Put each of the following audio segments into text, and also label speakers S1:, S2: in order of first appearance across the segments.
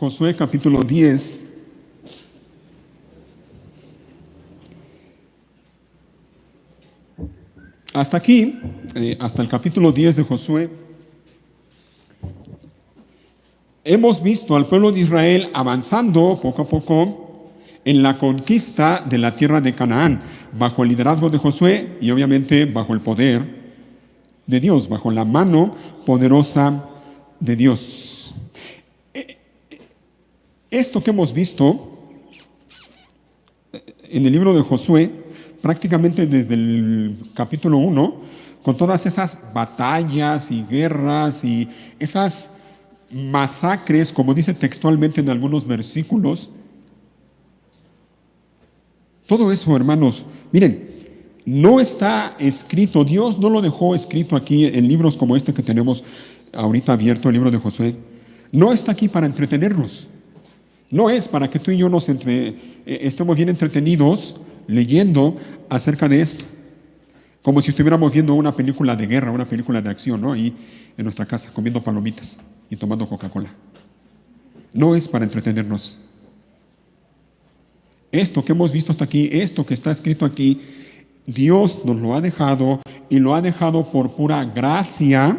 S1: Josué capítulo 10. Hasta aquí, hasta el capítulo 10 de Josué, hemos visto al pueblo de Israel avanzando poco a poco en la conquista de la tierra de Canaán, bajo el liderazgo de Josué y obviamente bajo el poder de Dios, bajo la mano poderosa de Dios. Esto que hemos visto en el libro de Josué, prácticamente desde el capítulo 1, con todas esas batallas y guerras y esas masacres, como dice textualmente en algunos versículos, todo eso, hermanos, miren, no está escrito, Dios no lo dejó escrito aquí en libros como este que tenemos ahorita abierto, el libro de Josué. No está aquí para entretenernos. No es para que tú y yo estemos bien entretenidos leyendo acerca de esto. Como si estuviéramos viendo una película de guerra, una película de acción, ¿no? Ahí en nuestra casa, comiendo palomitas y tomando Coca-Cola. No es para entretenernos. Esto que hemos visto hasta aquí, esto que está escrito aquí, Dios nos lo ha dejado y lo ha dejado por pura gracia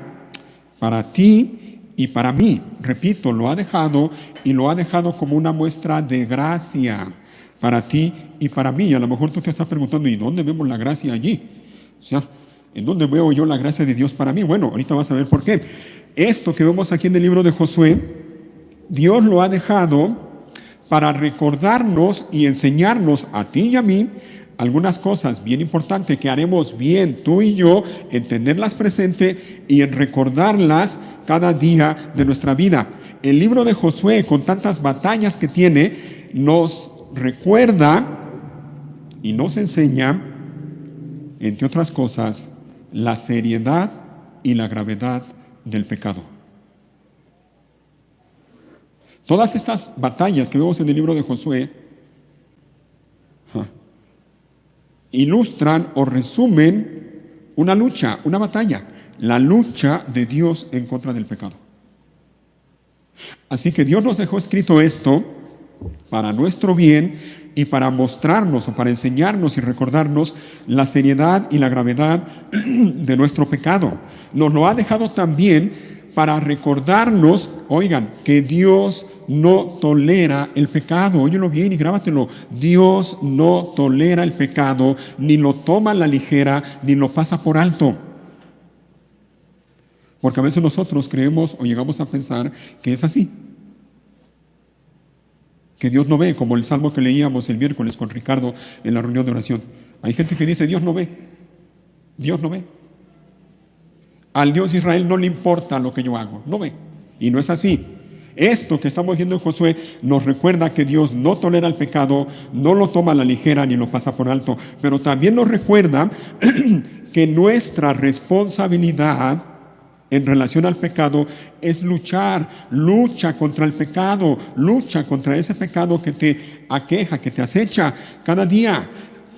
S1: para ti y para mí. Repito, lo ha dejado y lo ha dejado como una muestra de gracia para ti y para mí. A lo mejor tú te estás preguntando, ¿y dónde vemos la gracia allí? O sea, ¿en dónde veo yo la gracia de Dios para mí? Bueno, ahorita vas a ver por qué. Esto que vemos aquí en el libro de Josué, Dios lo ha dejado para recordarnos y enseñarnos a ti y a mí algunas cosas bien importantes que haremos bien tú y yo en tenerlas presente y en recordarlas cada día de nuestra vida. El libro de Josué, con tantas batallas que tiene, nos recuerda y nos enseña, entre otras cosas, la seriedad y la gravedad del pecado. Todas estas batallas que vemos en el libro de Josué ilustran o resumen una lucha, una batalla, la lucha de Dios en contra del pecado. Así que Dios nos dejó escrito esto para nuestro bien y para mostrarnos o para enseñarnos y recordarnos la seriedad y la gravedad de nuestro pecado. Nos lo ha dejado también para recordarnos, oigan, que Dios no tolera el pecado. Óyelo bien y grábatelo. Dios no tolera el pecado, ni lo toma a la ligera, ni lo pasa por alto. Porque a veces nosotros creemos o llegamos a pensar que es así. Que Dios no ve, como el salmo que leíamos el miércoles con Ricardo en la reunión de oración. Hay gente que dice, Dios no ve. Dios no ve. Al Dios de Israel no le importa lo que yo hago, no ve. Y no es así. Esto que estamos viendo en Josué nos recuerda que Dios no tolera el pecado, no lo toma a la ligera ni lo pasa por alto, pero también nos recuerda que nuestra responsabilidad en relación al pecado es lucha contra el pecado, lucha contra ese pecado que te aqueja, que te acecha cada día.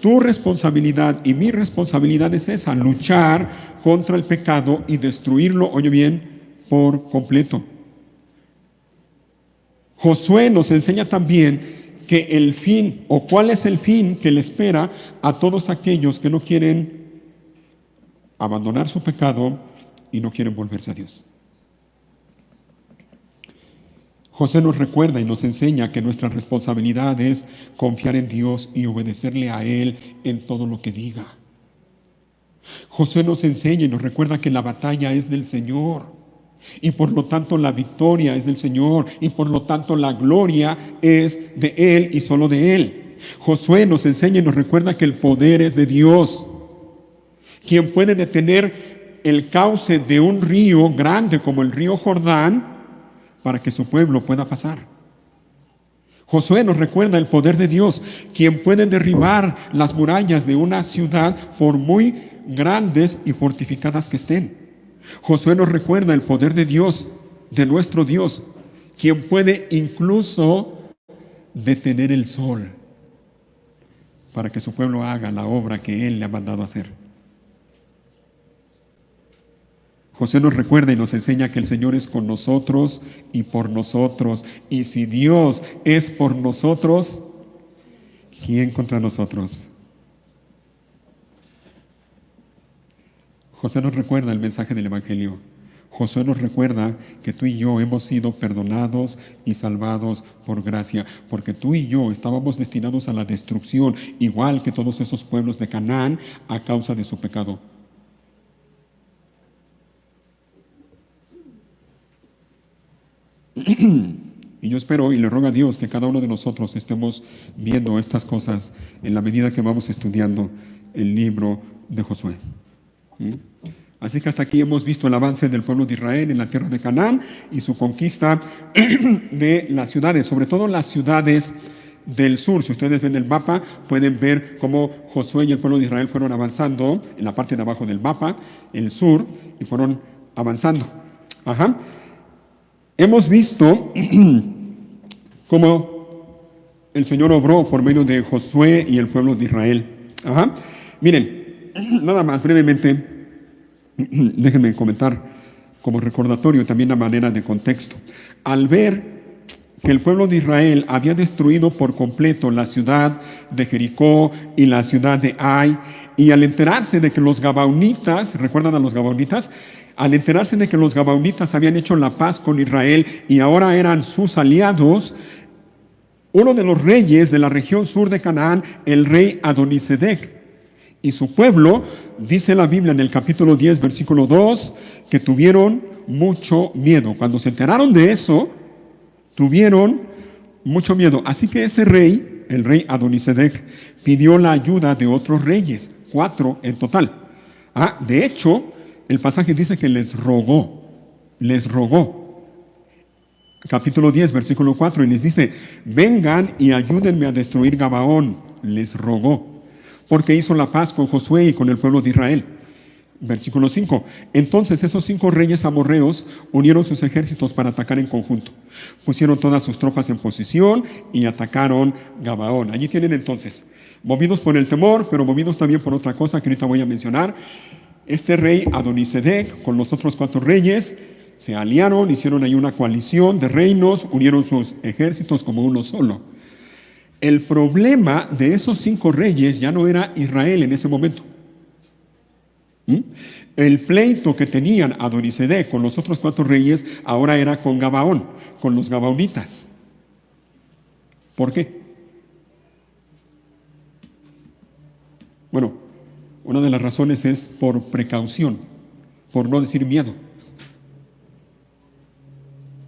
S1: Tu responsabilidad y mi responsabilidad es esa, luchar contra el pecado y destruirlo, oye bien, por completo. Josué nos enseña también que el fin, o cuál es el fin que le espera a todos aquellos que no quieren abandonar su pecado y no quieren volverse a Dios. José nos recuerda y nos enseña que nuestra responsabilidad es confiar en Dios y obedecerle a Él en todo lo que diga. José nos enseña y nos recuerda que la batalla es del Señor y por lo tanto la victoria es del Señor y por lo tanto la gloria es de Él y solo de Él. Josué nos enseña y nos recuerda que el poder es de Dios, quien puede detener el cauce de un río grande como el río Jordán para que su pueblo pueda pasar. Josué nos recuerda el poder de Dios, quien puede derribar las murallas de una ciudad por muy grandes y fortificadas que estén. Josué nos recuerda el poder de Dios, de nuestro Dios, quien puede incluso detener el sol para que su pueblo haga la obra que Él le ha mandado hacer. José nos recuerda y nos enseña que el Señor es con nosotros y por nosotros. Y si Dios es por nosotros, ¿quién contra nosotros? José nos recuerda el mensaje del Evangelio. José nos recuerda que tú y yo hemos sido perdonados y salvados por gracia, porque tú y yo estábamos destinados a la destrucción, igual que todos esos pueblos de Canaán, a causa de su pecado. Y yo espero y le ruego a Dios que cada uno de nosotros estemos viendo estas cosas en la medida que vamos estudiando el libro de Josué. Así que hasta aquí hemos visto el avance del pueblo de Israel en la tierra de Canaán y su conquista de las ciudades, sobre todo las ciudades del sur. Si ustedes ven el mapa, pueden ver cómo Josué y el pueblo de Israel fueron avanzando en la parte de abajo del mapa, el sur, y fueron avanzando. Hemos visto cómo el Señor obró por medio de Josué y el pueblo de Israel. Miren, nada más brevemente, déjenme comentar como recordatorio también a manera de contexto. Al ver que el pueblo de Israel había destruido por completo la ciudad de Jericó y la ciudad de Ai, y al enterarse de que los gabaonitas, ¿recuerdan a los gabaonitas? Al enterarse de que los gabaonitas habían hecho la paz con Israel y ahora eran sus aliados, uno de los reyes de la región sur de Canaán, el rey Adonisedec, y su pueblo, dice la Biblia en el capítulo 10, versículo 2, que tuvieron mucho miedo. Cuando se enteraron de eso, tuvieron mucho miedo. Así que ese rey, el rey Adonisedec, pidió la ayuda de otros reyes, 4 en total. De hecho, el pasaje dice que les rogó. Capítulo 10, versículo 4, y les dice: vengan y ayúdenme a destruir Gabaón. Les rogó, porque hizo la paz con Josué y con el pueblo de Israel. Versículo 5. Entonces esos 5 reyes amorreos unieron sus ejércitos para atacar en conjunto. Pusieron todas sus tropas en posición y atacaron Gabaón. Allí tienen entonces, movidos por el temor, pero movidos también por otra cosa que ahorita voy a mencionar. Este rey Adonisedec con los otros 4 reyes se aliaron, hicieron ahí una coalición de reinos, unieron sus ejércitos como uno solo. El problema de esos 5 reyes ya no era Israel en ese momento. El pleito que tenían Adonisedec con los otros 4 reyes ahora era con Gabaón, con los gabaonitas. ¿Por qué? Bueno, una de las razones es por precaución, por no decir miedo.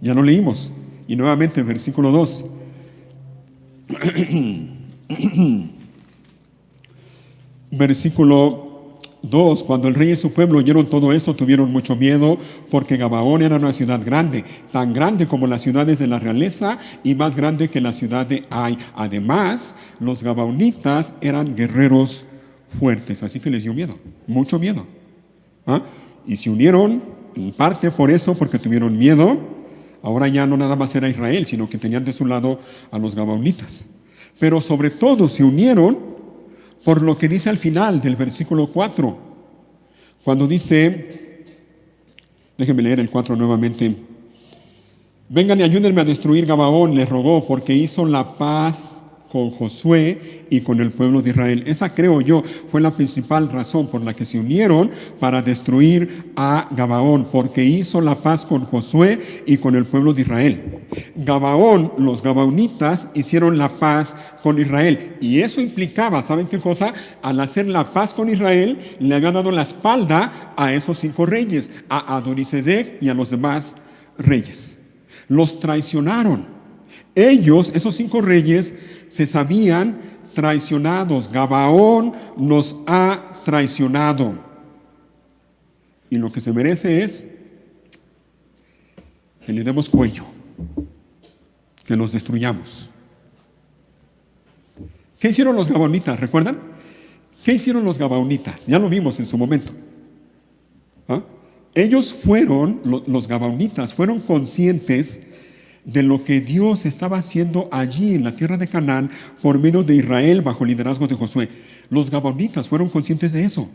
S1: Ya lo leímos. Y nuevamente, versículo 2. Versículo 2. Cuando el rey y su pueblo oyeron todo eso, tuvieron mucho miedo, porque Gabaón era una ciudad grande, tan grande como las ciudades de la realeza y más grande que la ciudad de Ai. Además, los gabaonitas eran guerreros fuertes, así que les dio miedo, mucho miedo. Y se unieron en parte por eso, porque tuvieron miedo. Ahora ya no nada más era Israel, sino que tenían de su lado a los gabaonitas. Pero sobre todo se unieron por lo que dice al final del versículo 4, cuando dice, déjenme leer el 4 nuevamente: vengan y ayúdenme a destruir Gabaón, les rogó, porque hizo la paz con Josué y con el pueblo de Israel. Esa, creo yo, fue la principal razón por la que se unieron para destruir a Gabaón, porque hizo la paz con Josué y con el pueblo de Israel. Gabaón, los gabaonitas hicieron la paz con Israel, y eso implicaba, ¿saben qué cosa? Al hacer la paz con Israel, le habían dado la espalda a esos 5 reyes, a Adonisedec y a los demás reyes. Los traicionaron. Ellos, esos 5 reyes, se sabían traicionados. Gabaón nos ha traicionado. Y lo que se merece es que le demos cuello, que los destruyamos. ¿Qué hicieron los gabaonitas? ¿Recuerdan? ¿Qué hicieron los gabaonitas? Ya lo vimos en su momento. Ellos fueron, los gabaonitas, fueron conscientes de lo que Dios estaba haciendo allí en la tierra de Canaán por medio de Israel bajo el liderazgo de Josué. Los gabaonitas fueron conscientes de eso.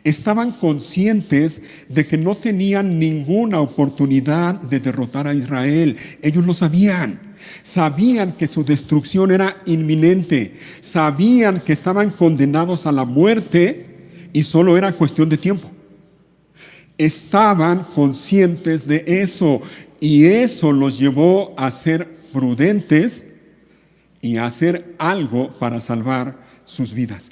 S1: Estaban conscientes de que no tenían ninguna oportunidad de derrotar a Israel. Ellos lo sabían. Sabían que su destrucción era inminente. Sabían que estaban condenados a la muerte y solo era cuestión de tiempo. Estaban conscientes de eso y eso los llevó a ser prudentes y a hacer algo para salvar sus vidas.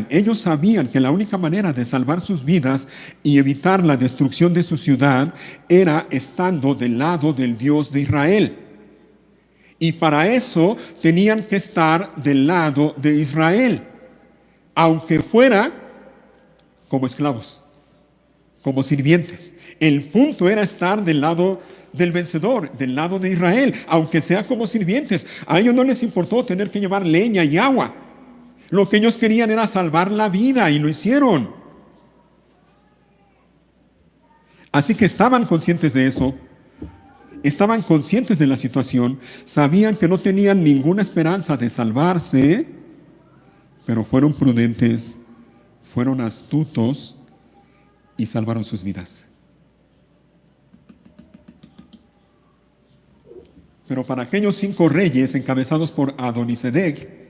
S1: Ellos sabían que la única manera de salvar sus vidas y evitar la destrucción de su ciudad era estando del lado del Dios de Israel. Y para eso tenían que estar del lado de Israel, aunque fuera como esclavos, como sirvientes. El punto era estar del lado del vencedor, del lado de Israel, aunque sea como sirvientes. A ellos no les importó tener que llevar leña y agua. Lo que ellos querían era salvar la vida y lo hicieron. Así que estaban conscientes de eso, estaban conscientes de la situación, sabían que no tenían ninguna esperanza de salvarse, pero fueron prudentes, fueron astutos y salvaron sus vidas. Pero para aquellos 5 reyes encabezados por Adonisedec,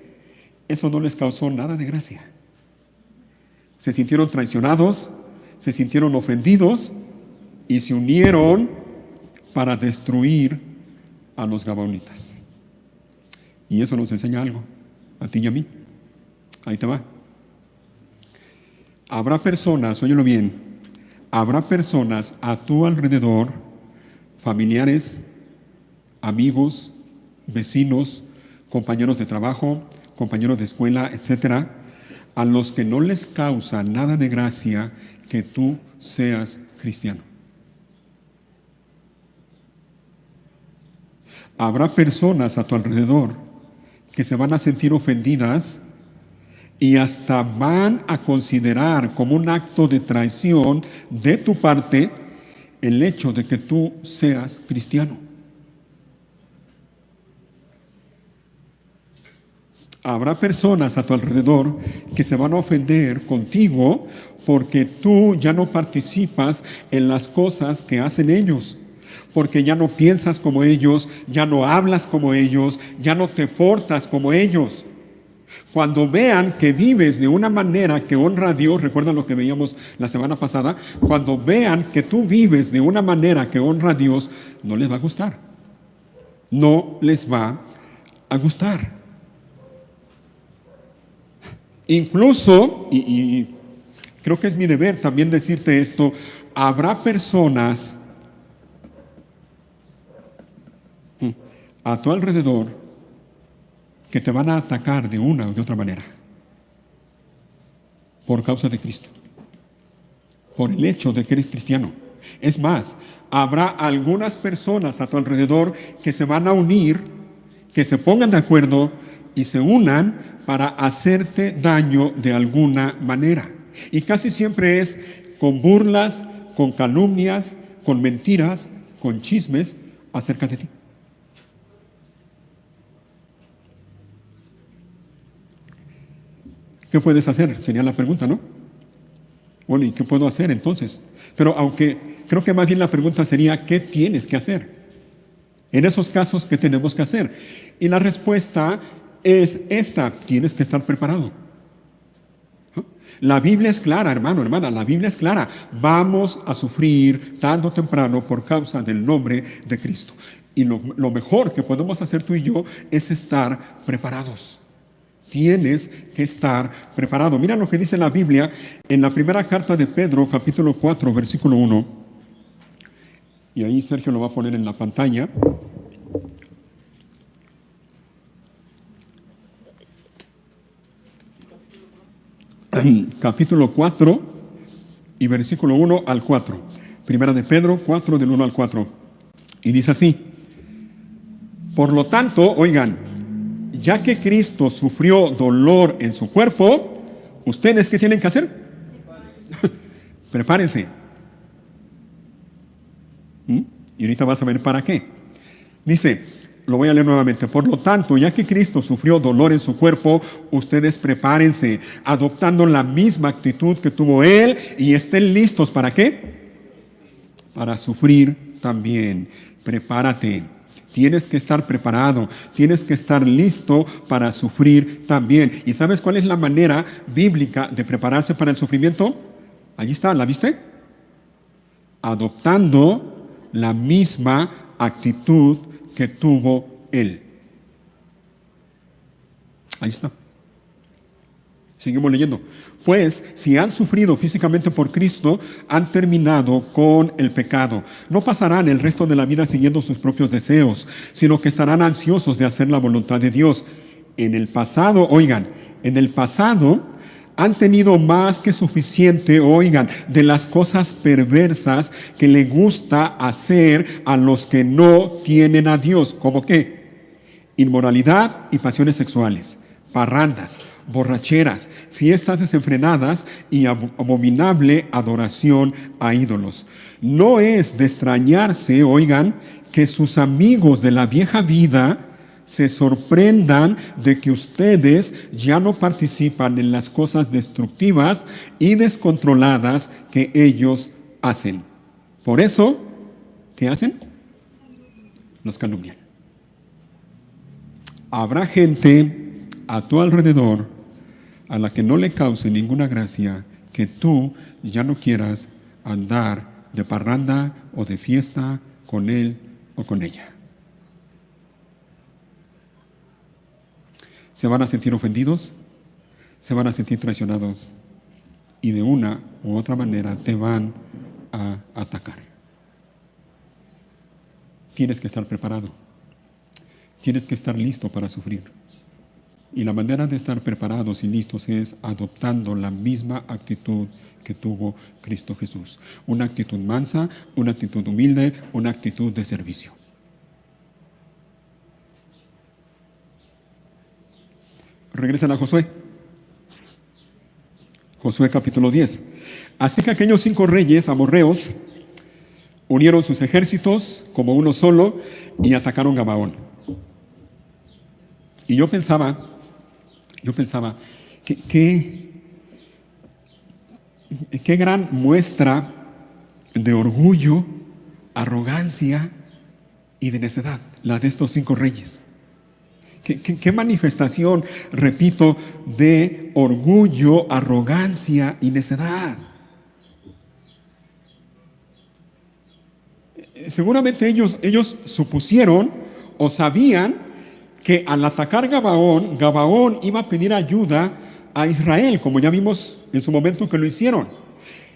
S1: eso no les causó nada de gracia. Se sintieron traicionados, se sintieron ofendidos y se unieron para destruir a los gabaonitas. Y eso nos enseña algo, a ti y a mí. Ahí te va. Habrá personas, óyelo bien, habrá personas a tu alrededor, familiares, amigos, vecinos, compañeros de trabajo, compañeros de escuela, etcétera, a los que no les causa nada de gracia que tú seas cristiano. Habrá personas a tu alrededor que se van a sentir ofendidas y hasta van a considerar como un acto de traición de tu parte el hecho de que tú seas cristiano. Habrá personas a tu alrededor que se van a ofender contigo porque tú ya no participas en las cosas que hacen ellos, porque ya no piensas como ellos, ya no hablas como ellos, ya no te portas como ellos. Cuando vean que vives de una manera que honra a Dios, recuerdan lo que veíamos la semana pasada, cuando vean que tú vives de una manera que honra a Dios, no les va a gustar. No les va a gustar. Incluso, y creo que es mi deber también decirte esto, habrá personas a tu alrededor que te van a atacar de una o de otra manera por causa de Cristo, por el hecho de que eres cristiano. Es más, habrá algunas personas a tu alrededor que se van a unir, que se pongan de acuerdo y se unan para hacerte daño de alguna manera. Y casi siempre es con burlas, con calumnias, con mentiras, con chismes acerca de ti. ¿Qué puedes hacer? Sería la pregunta, ¿no? Bueno, ¿y qué puedo hacer entonces? Pero aunque creo que más bien la pregunta sería, ¿qué tienes que hacer? En esos casos, ¿qué tenemos que hacer? Y la respuesta es esta: tienes que estar preparado. ¿No? La Biblia es clara, hermano, hermana, la Biblia es clara. Vamos a sufrir tarde o temprano por causa del nombre de Cristo. Y lo mejor que podemos hacer tú y yo es estar preparados. Tienes que estar preparado. Mira lo que dice la Biblia en la primera carta de Pedro, capítulo 4, versículo 1. Y ahí Sergio lo va a poner en la pantalla. Capítulo 4 y versículo 1 al 4. Primera de Pedro 4, del 1 al 4. Y dice así: por lo tanto, oigan, ya que Cristo sufrió dolor en su cuerpo, ¿ustedes qué tienen que hacer? Prepárense. Y ahorita vas a ver para qué. Dice, Lo voy a leer nuevamente. Por lo tanto, ya que Cristo sufrió dolor en su cuerpo, ustedes prepárense, adoptando la misma actitud que tuvo Él y estén listos. ¿Para qué? Para sufrir también. Prepárate. Tienes que estar preparado, tienes que estar listo para sufrir también. ¿Y sabes cuál es la manera bíblica de prepararse para el sufrimiento? Allí está, ¿la viste? Adoptando la misma actitud que tuvo Él. Ahí está. Seguimos leyendo. Pues, si han sufrido físicamente por Cristo, han terminado con el pecado. No pasarán el resto de la vida siguiendo sus propios deseos, sino que estarán ansiosos de hacer la voluntad de Dios. En el pasado, oigan, en el pasado han tenido más que suficiente, oigan, de las cosas perversas que le gusta hacer a los que no tienen a Dios. ¿Cómo qué? Inmoralidad y pasiones sexuales, parrandas, borracheras, fiestas desenfrenadas y abominable adoración a ídolos. No es de extrañarse, oigan, que sus amigos de la vieja vida se sorprendan de que ustedes ya no participan en las cosas destructivas y descontroladas que ellos hacen. Por eso, ¿qué hacen? Los calumnian. Habrá gente a tu alrededor a la que no le cause ninguna gracia que tú ya no quieras andar de parranda o de fiesta con él o con ella. Se van a sentir ofendidos, se van a sentir traicionados y de una u otra manera te van a atacar. Tienes que estar preparado, tienes que estar listo para sufrir. Y la manera de estar preparados y listos es adoptando la misma actitud que tuvo Cristo Jesús. Una actitud mansa, una actitud humilde, una actitud de servicio. Regresan a Josué. Josué capítulo 10. Así que aquellos 5 reyes amorreos unieron sus ejércitos como uno solo y atacaron Gabaón. Y yo pensaba, qué gran muestra de orgullo, arrogancia y de necedad la de estos 5 reyes. ¿Qué manifestación, repito, de orgullo, arrogancia y necedad? Seguramente ellos supusieron o sabían que al atacar Gabaón, Gabaón iba a pedir ayuda a Israel, como ya vimos en su momento que lo hicieron.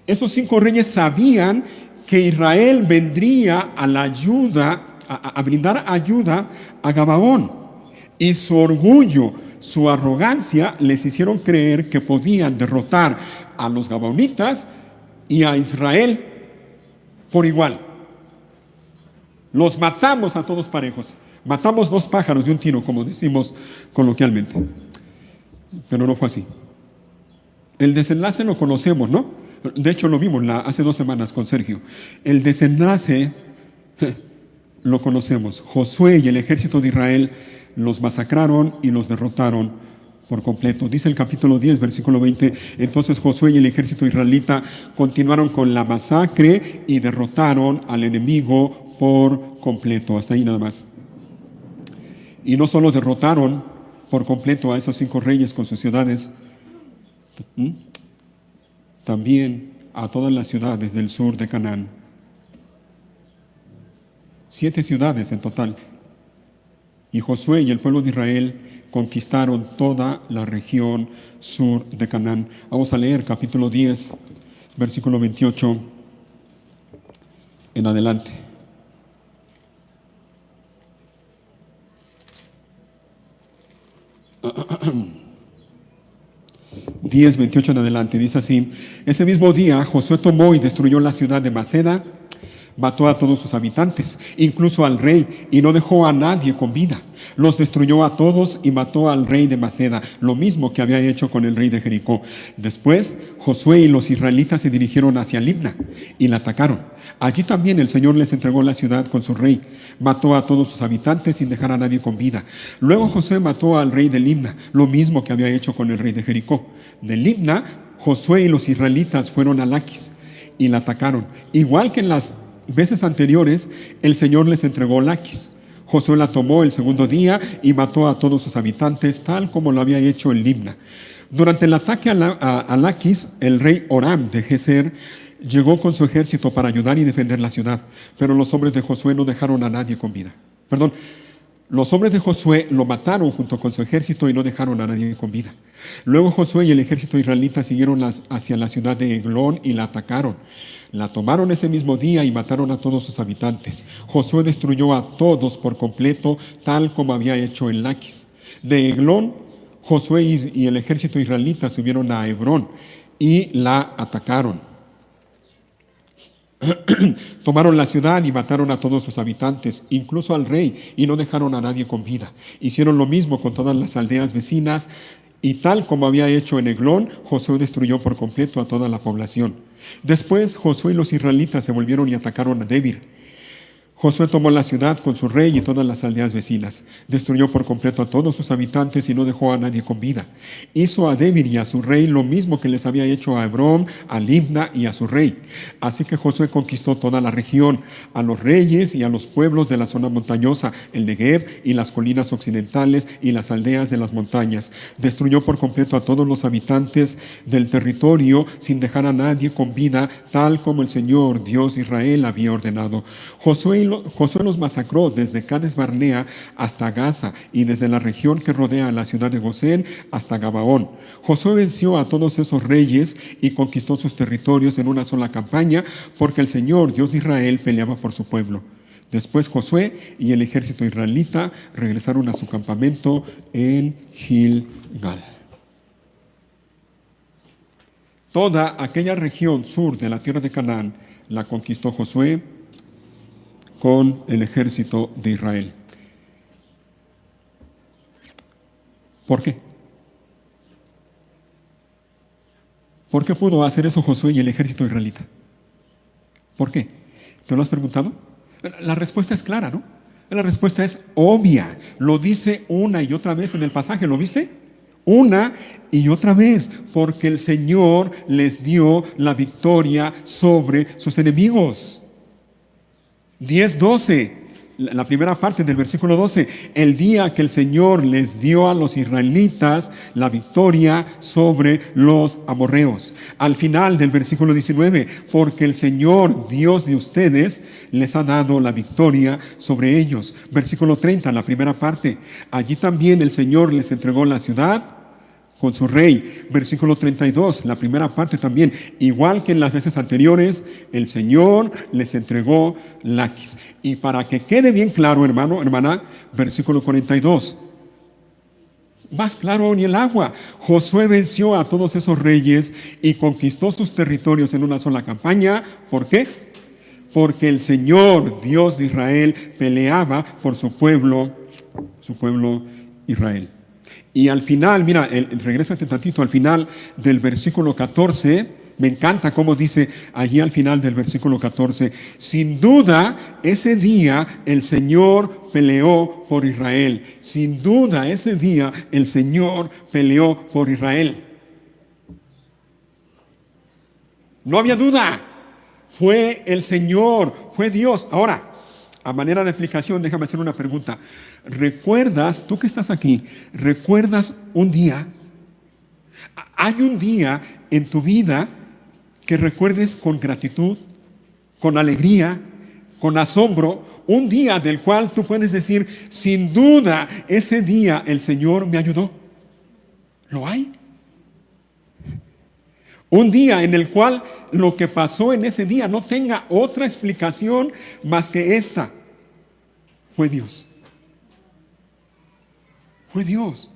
S1: Esos 5 reyes sabían que Israel vendría a la ayuda, a brindar ayuda a Gabaón. Y su orgullo, su arrogancia les hicieron creer que podían derrotar a los gabaonitas y a Israel por igual. Los matamos a todos parejos. Matamos 2 pájaros de un tiro, como decimos coloquialmente. Pero no fue así. El desenlace lo conocemos, ¿no? De hecho, lo vimos hace 2 semanas con Sergio. El desenlace lo conocemos. Josué y el ejército de Israel los masacraron y los derrotaron por completo. Dice el capítulo 10, versículo 20, entonces Josué y el ejército israelita continuaron con la masacre y derrotaron al enemigo por completo. Hasta ahí nada más. Y no solo derrotaron por completo a esos 5 reyes con sus ciudades, también a todas las ciudades del sur de Canaán. 7 ciudades en total. Y Josué y el pueblo de Israel conquistaron toda la región sur de Canaán. Vamos a leer capítulo 10, versículo 28 en adelante. Diez, 28 en adelante, dice así: ese mismo día Josué tomó y destruyó la ciudad de Maceda, Mató a todos sus habitantes, incluso al rey, y no dejó a nadie con vida. Los destruyó a todos y mató al rey de Maceda, lo mismo que había hecho con el rey de Jericó. Después, Josué y los israelitas se dirigieron hacia Libna y la atacaron. Allí también el Señor les entregó la ciudad con su rey. Mató a todos sus habitantes sin dejar a nadie con vida. Luego Josué mató al rey de Libna, lo mismo que había hecho con el rey de Jericó. De Libna, Josué y los israelitas fueron a Laquis y la atacaron. Igual que en las veces anteriores, el Señor les entregó Laquis. Josué la tomó el segundo día y mató a todos sus habitantes, tal como lo había hecho en Libna. Durante el ataque a Laquis, el rey Oram de Gezer llegó con su ejército para ayudar y defender la ciudad, pero los hombres de Josué no dejaron a nadie con vida. Perdón, los hombres de Josué lo mataron junto con su ejército y no dejaron a nadie con vida. Luego Josué y el ejército israelita siguieron hacia la ciudad de Eglón y la atacaron. La tomaron ese mismo día y mataron a todos sus habitantes. Josué destruyó a todos por completo, tal como había hecho en Laquis. De Eglón, Josué y el ejército israelita subieron a Hebrón y la atacaron. Tomaron la ciudad y mataron a todos sus habitantes, incluso al rey, y no dejaron a nadie con vida. Hicieron lo mismo con todas las aldeas vecinas, y tal como había hecho en Eglón, Josué destruyó por completo a toda la población. Después Josué y los israelitas se volvieron y atacaron a Debir. Josué tomó la ciudad con su rey y todas las aldeas vecinas. Destruyó por completo a todos sus habitantes y no dejó a nadie con vida. Hizo a Debir y a su rey lo mismo que les había hecho a Hebrón, a Libna y a su rey. Así que Josué conquistó toda la región, a los reyes y a los pueblos de la zona montañosa, el Negev y las colinas occidentales y las aldeas de las montañas. Destruyó por completo a todos los habitantes del territorio sin dejar a nadie con vida, tal como el Señor, Dios de Israel, había ordenado. Josué los masacró desde Cades Barnea hasta Gaza y desde la región que rodea la ciudad de Gosén hasta Gabaón. Josué venció a todos esos reyes y conquistó sus territorios en una sola campaña, porque el Señor, Dios de Israel, peleaba por su pueblo. Después Josué y el ejército israelita regresaron a su campamento en Gilgal. Toda aquella región sur de la tierra de Canaán la conquistó Josué con el ejército de Israel. ¿Por qué? ¿Por qué pudo hacer eso Josué y el ejército israelita? ¿Por qué? ¿Te lo has preguntado? La respuesta es clara, ¿no? La respuesta es obvia. Lo dice una y otra vez en el pasaje, ¿lo viste? Una y otra vez, porque el Señor les dio la victoria sobre sus enemigos. 10:12, la primera parte del versículo 12, el día que el Señor les dio a los israelitas la victoria sobre los amorreos. Al final del versículo 19, porque el Señor, Dios de ustedes, les ha dado la victoria sobre ellos. Versículo 30, la primera parte, allí también el Señor les entregó la ciudad con su rey. Versículo 32, la primera parte también, igual que en las veces anteriores, el Señor les entregó Laquis. Y para que quede bien claro, hermano, hermana, versículo 42, más claro ni el agua. Josué venció a todos esos reyes y conquistó sus territorios en una sola campaña. ¿Por qué? Porque el Señor, Dios de Israel, peleaba por su pueblo Israel. Y al final, mira, regrésate tantito al final del versículo 14, me encanta cómo dice allí al final del versículo 14, sin duda ese día el Señor peleó por Israel, sin duda ese día el Señor peleó por Israel. No había duda, fue el Señor, fue Dios. Ahora, a manera de explicación, déjame hacer una pregunta. ¿Recuerdas, tú que estás aquí, recuerdas un día? ¿Hay un día en tu vida que recuerdes con gratitud, con alegría, con asombro? Un día del cual tú puedes decir, sin duda, ese día el Señor me ayudó. ¿Lo hay? Un día en el cual lo que pasó en ese día no tenga otra explicación más que esta. Fue Dios. Fue Dios.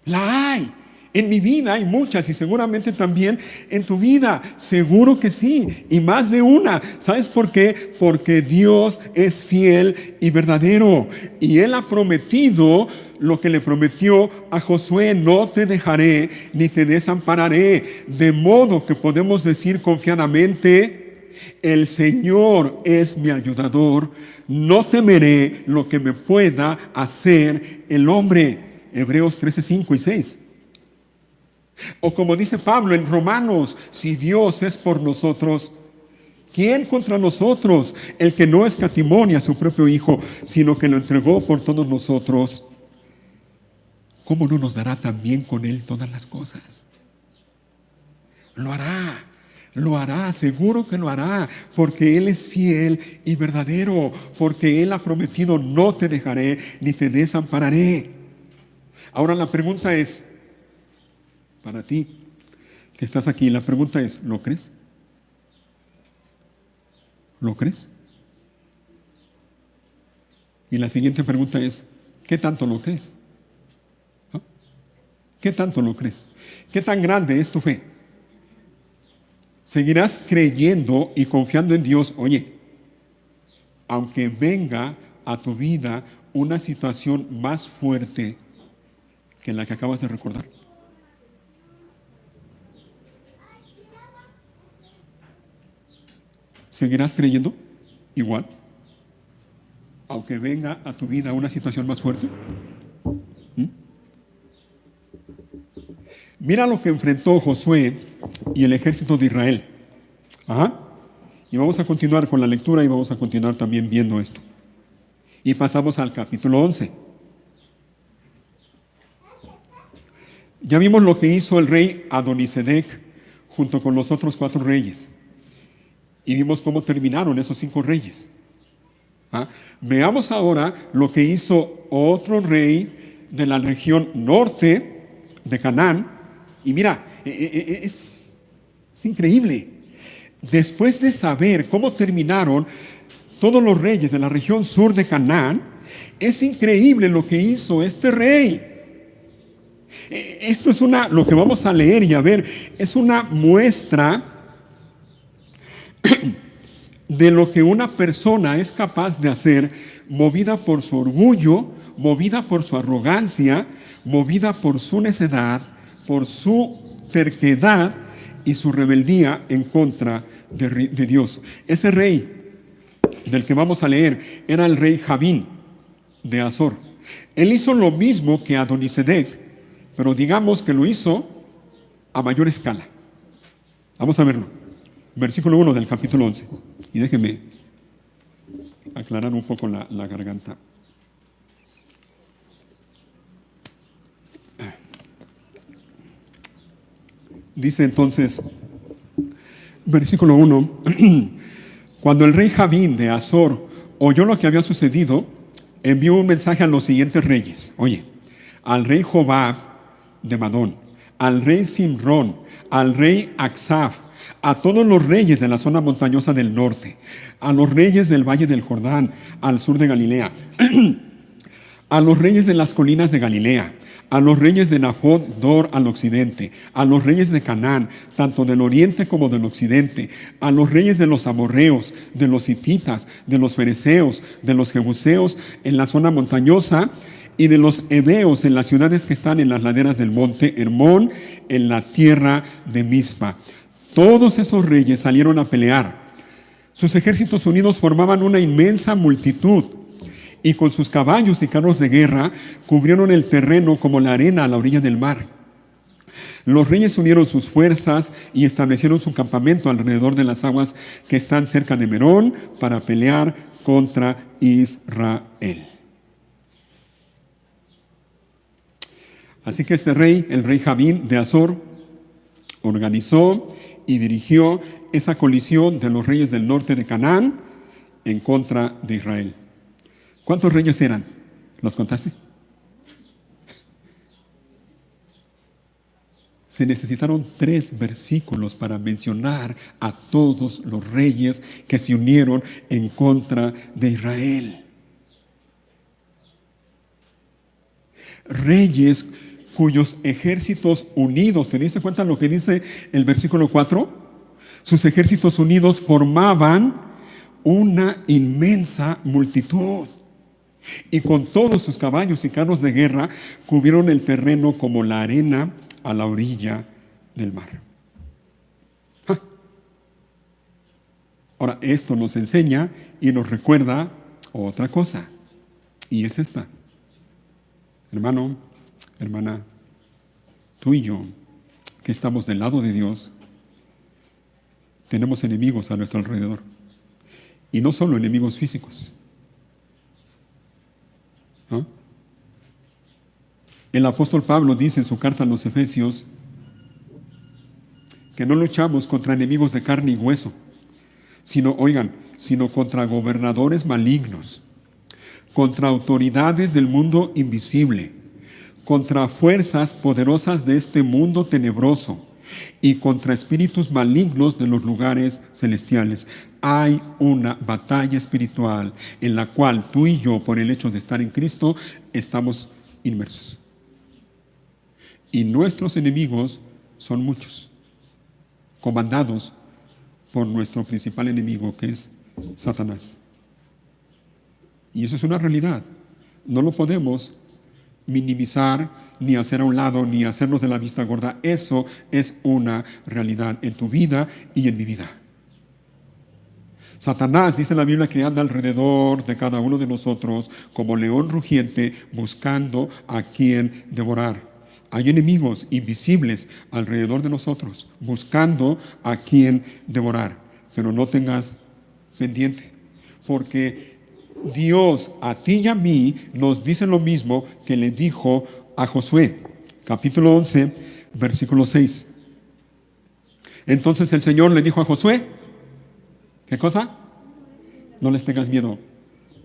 S1: La hay. En mi vida hay muchas y seguramente también en tu vida. Seguro que sí, y más de una. ¿Sabes por qué? Porque Dios es fiel y verdadero. Y Él ha prometido lo que le prometió a Josué: no te dejaré ni te desampararé. De modo que podemos decir confiadamente: el Señor es mi ayudador, no temeré lo que me pueda hacer el hombre. Hebreos 13, 5 y 6. O como dice Pablo en Romanos: si Dios es por nosotros, ¿quién contra nosotros? El que no escatimó a su propio Hijo, sino que lo entregó por todos nosotros, ¿cómo no nos dará también con Él todas las cosas? Lo hará, seguro que lo hará, porque Él es fiel y verdadero, porque Él ha prometido: no te dejaré ni te desampararé. Ahora la pregunta es, para ti que estás aquí, la pregunta es: ¿lo crees? ¿Lo crees? Y la siguiente pregunta es: ¿qué tanto lo crees? ¿Ah? ¿Qué tanto lo crees? ¿Qué tan grande es tu fe? ¿Seguirás creyendo y confiando en Dios? Oye, aunque venga a tu vida una situación más fuerte que la que acabas de recordar. ¿Seguirás creyendo igual, aunque venga a tu vida una situación más fuerte? Mira lo que enfrentó Josué y el ejército de Israel. Ajá. Y vamos a continuar con la lectura y vamos a continuar también viendo esto. Y pasamos al capítulo 11. Ya vimos lo que hizo el rey Adonisedec junto con los otros 4 reyes. Y vimos cómo terminaron esos 5 reyes. ¿Ah? Veamos ahora lo que hizo otro rey de la región norte de Canaán. Y mira, es increíble. Después de saber cómo terminaron todos los reyes de la región sur de Canaán, es increíble lo que hizo este rey. Esto es lo que vamos a leer y a ver, es una muestra de lo que una persona es capaz de hacer, movida por su orgullo, movida por su arrogancia, movida por su necedad, por su terquedad y su rebeldía en contra de Dios. Ese rey del que vamos a leer era el rey Javín de Azor. Él hizo lo mismo que Adonisedec, pero digamos que lo hizo a mayor escala. Vamos a verlo. Versículo 1 del capítulo 11. Y déjeme aclarar un poco la garganta. Dice entonces, versículo 1, cuando el rey Javín de Azor oyó lo que había sucedido, envió un mensaje a los siguientes reyes. Oye, al rey Jobab de Madón, al rey Simrón, al rey Aksaf, a todos los reyes de la zona montañosa del norte, a los reyes del valle del Jordán, al sur de Galilea, a los reyes de las colinas de Galilea, a los reyes de Nafot Dor al occidente, a los reyes de Canaán, tanto del oriente como del occidente, a los reyes de los amorreos, de los hititas, de los fereceos, de los jebuseos en la zona montañosa, y de los heveos en las ciudades que están en las laderas del monte Hermón, en la tierra de Mizpa. Todos esos reyes salieron a pelear. Sus ejércitos unidos formaban una inmensa multitud, y con sus caballos y carros de guerra cubrieron el terreno como la arena a la orilla del mar. Los reyes unieron sus fuerzas y establecieron su campamento alrededor de las aguas que están cerca de Merón para pelear contra Israel. Así que este rey, el rey Javín de Azor, organizó y dirigió esa colisión de los reyes del norte de Canaán en contra de Israel. ¿Cuántos reyes eran? ¿Los contaste? Se necesitaron 3 versículos para mencionar a todos los reyes que se unieron en contra de Israel. Reyes cuyos ejércitos unidos, ¿te diste cuenta lo que dice el versículo 4? Sus ejércitos unidos formaban una inmensa multitud. Y con todos sus caballos y carros de guerra cubrieron el terreno como la arena a la orilla del mar. ¡Ja! Ahora, esto nos enseña y nos recuerda otra cosa. Y es esta. Hermano, hermana, tú y yo, que estamos del lado de Dios, tenemos enemigos a nuestro alrededor. Y no solo enemigos físicos. ¿No? El apóstol Pablo dice en su carta a los Efesios que no luchamos contra enemigos de carne y hueso, sino contra gobernadores malignos, contra autoridades del mundo invisible, contra fuerzas poderosas de este mundo tenebroso y contra espíritus malignos de los lugares celestiales. Hay una batalla espiritual en la cual tú y yo, por el hecho de estar en Cristo, estamos inmersos. Y nuestros enemigos son muchos, comandados por nuestro principal enemigo, que es Satanás. Y eso es una realidad. No lo podemos minimizar, ni hacer a un lado, ni hacernos de la vista gorda. Eso es una realidad en tu vida y en mi vida. Satanás, dice la Biblia, que anda alrededor de cada uno de nosotros como león rugiente, buscando a quien devorar. Hay enemigos invisibles alrededor de nosotros, buscando a quien devorar. Pero no tengas pendiente, porque Dios a ti y a mí nos dice lo mismo que le dijo a Josué, capítulo 11, versículo 6. Entonces el Señor le dijo a Josué, ¿qué cosa? No les tengas miedo.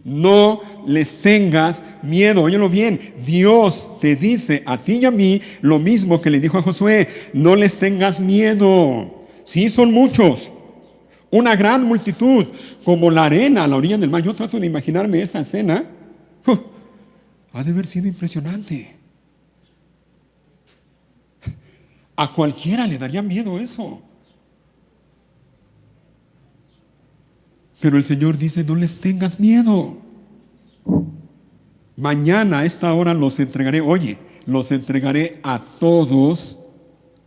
S1: No les tengas miedo. Óyelo bien. Dios te dice a ti y a mí lo mismo que le dijo a Josué. No les tengas miedo. Sí, son muchos. Una gran multitud, como la arena a la orilla del mar. Yo trato de imaginarme esa escena. Ha de haber sido impresionante. A cualquiera le daría miedo eso. Pero el Señor dice, no les tengas miedo. Mañana a esta hora los entregaré. Oye, los entregaré a todos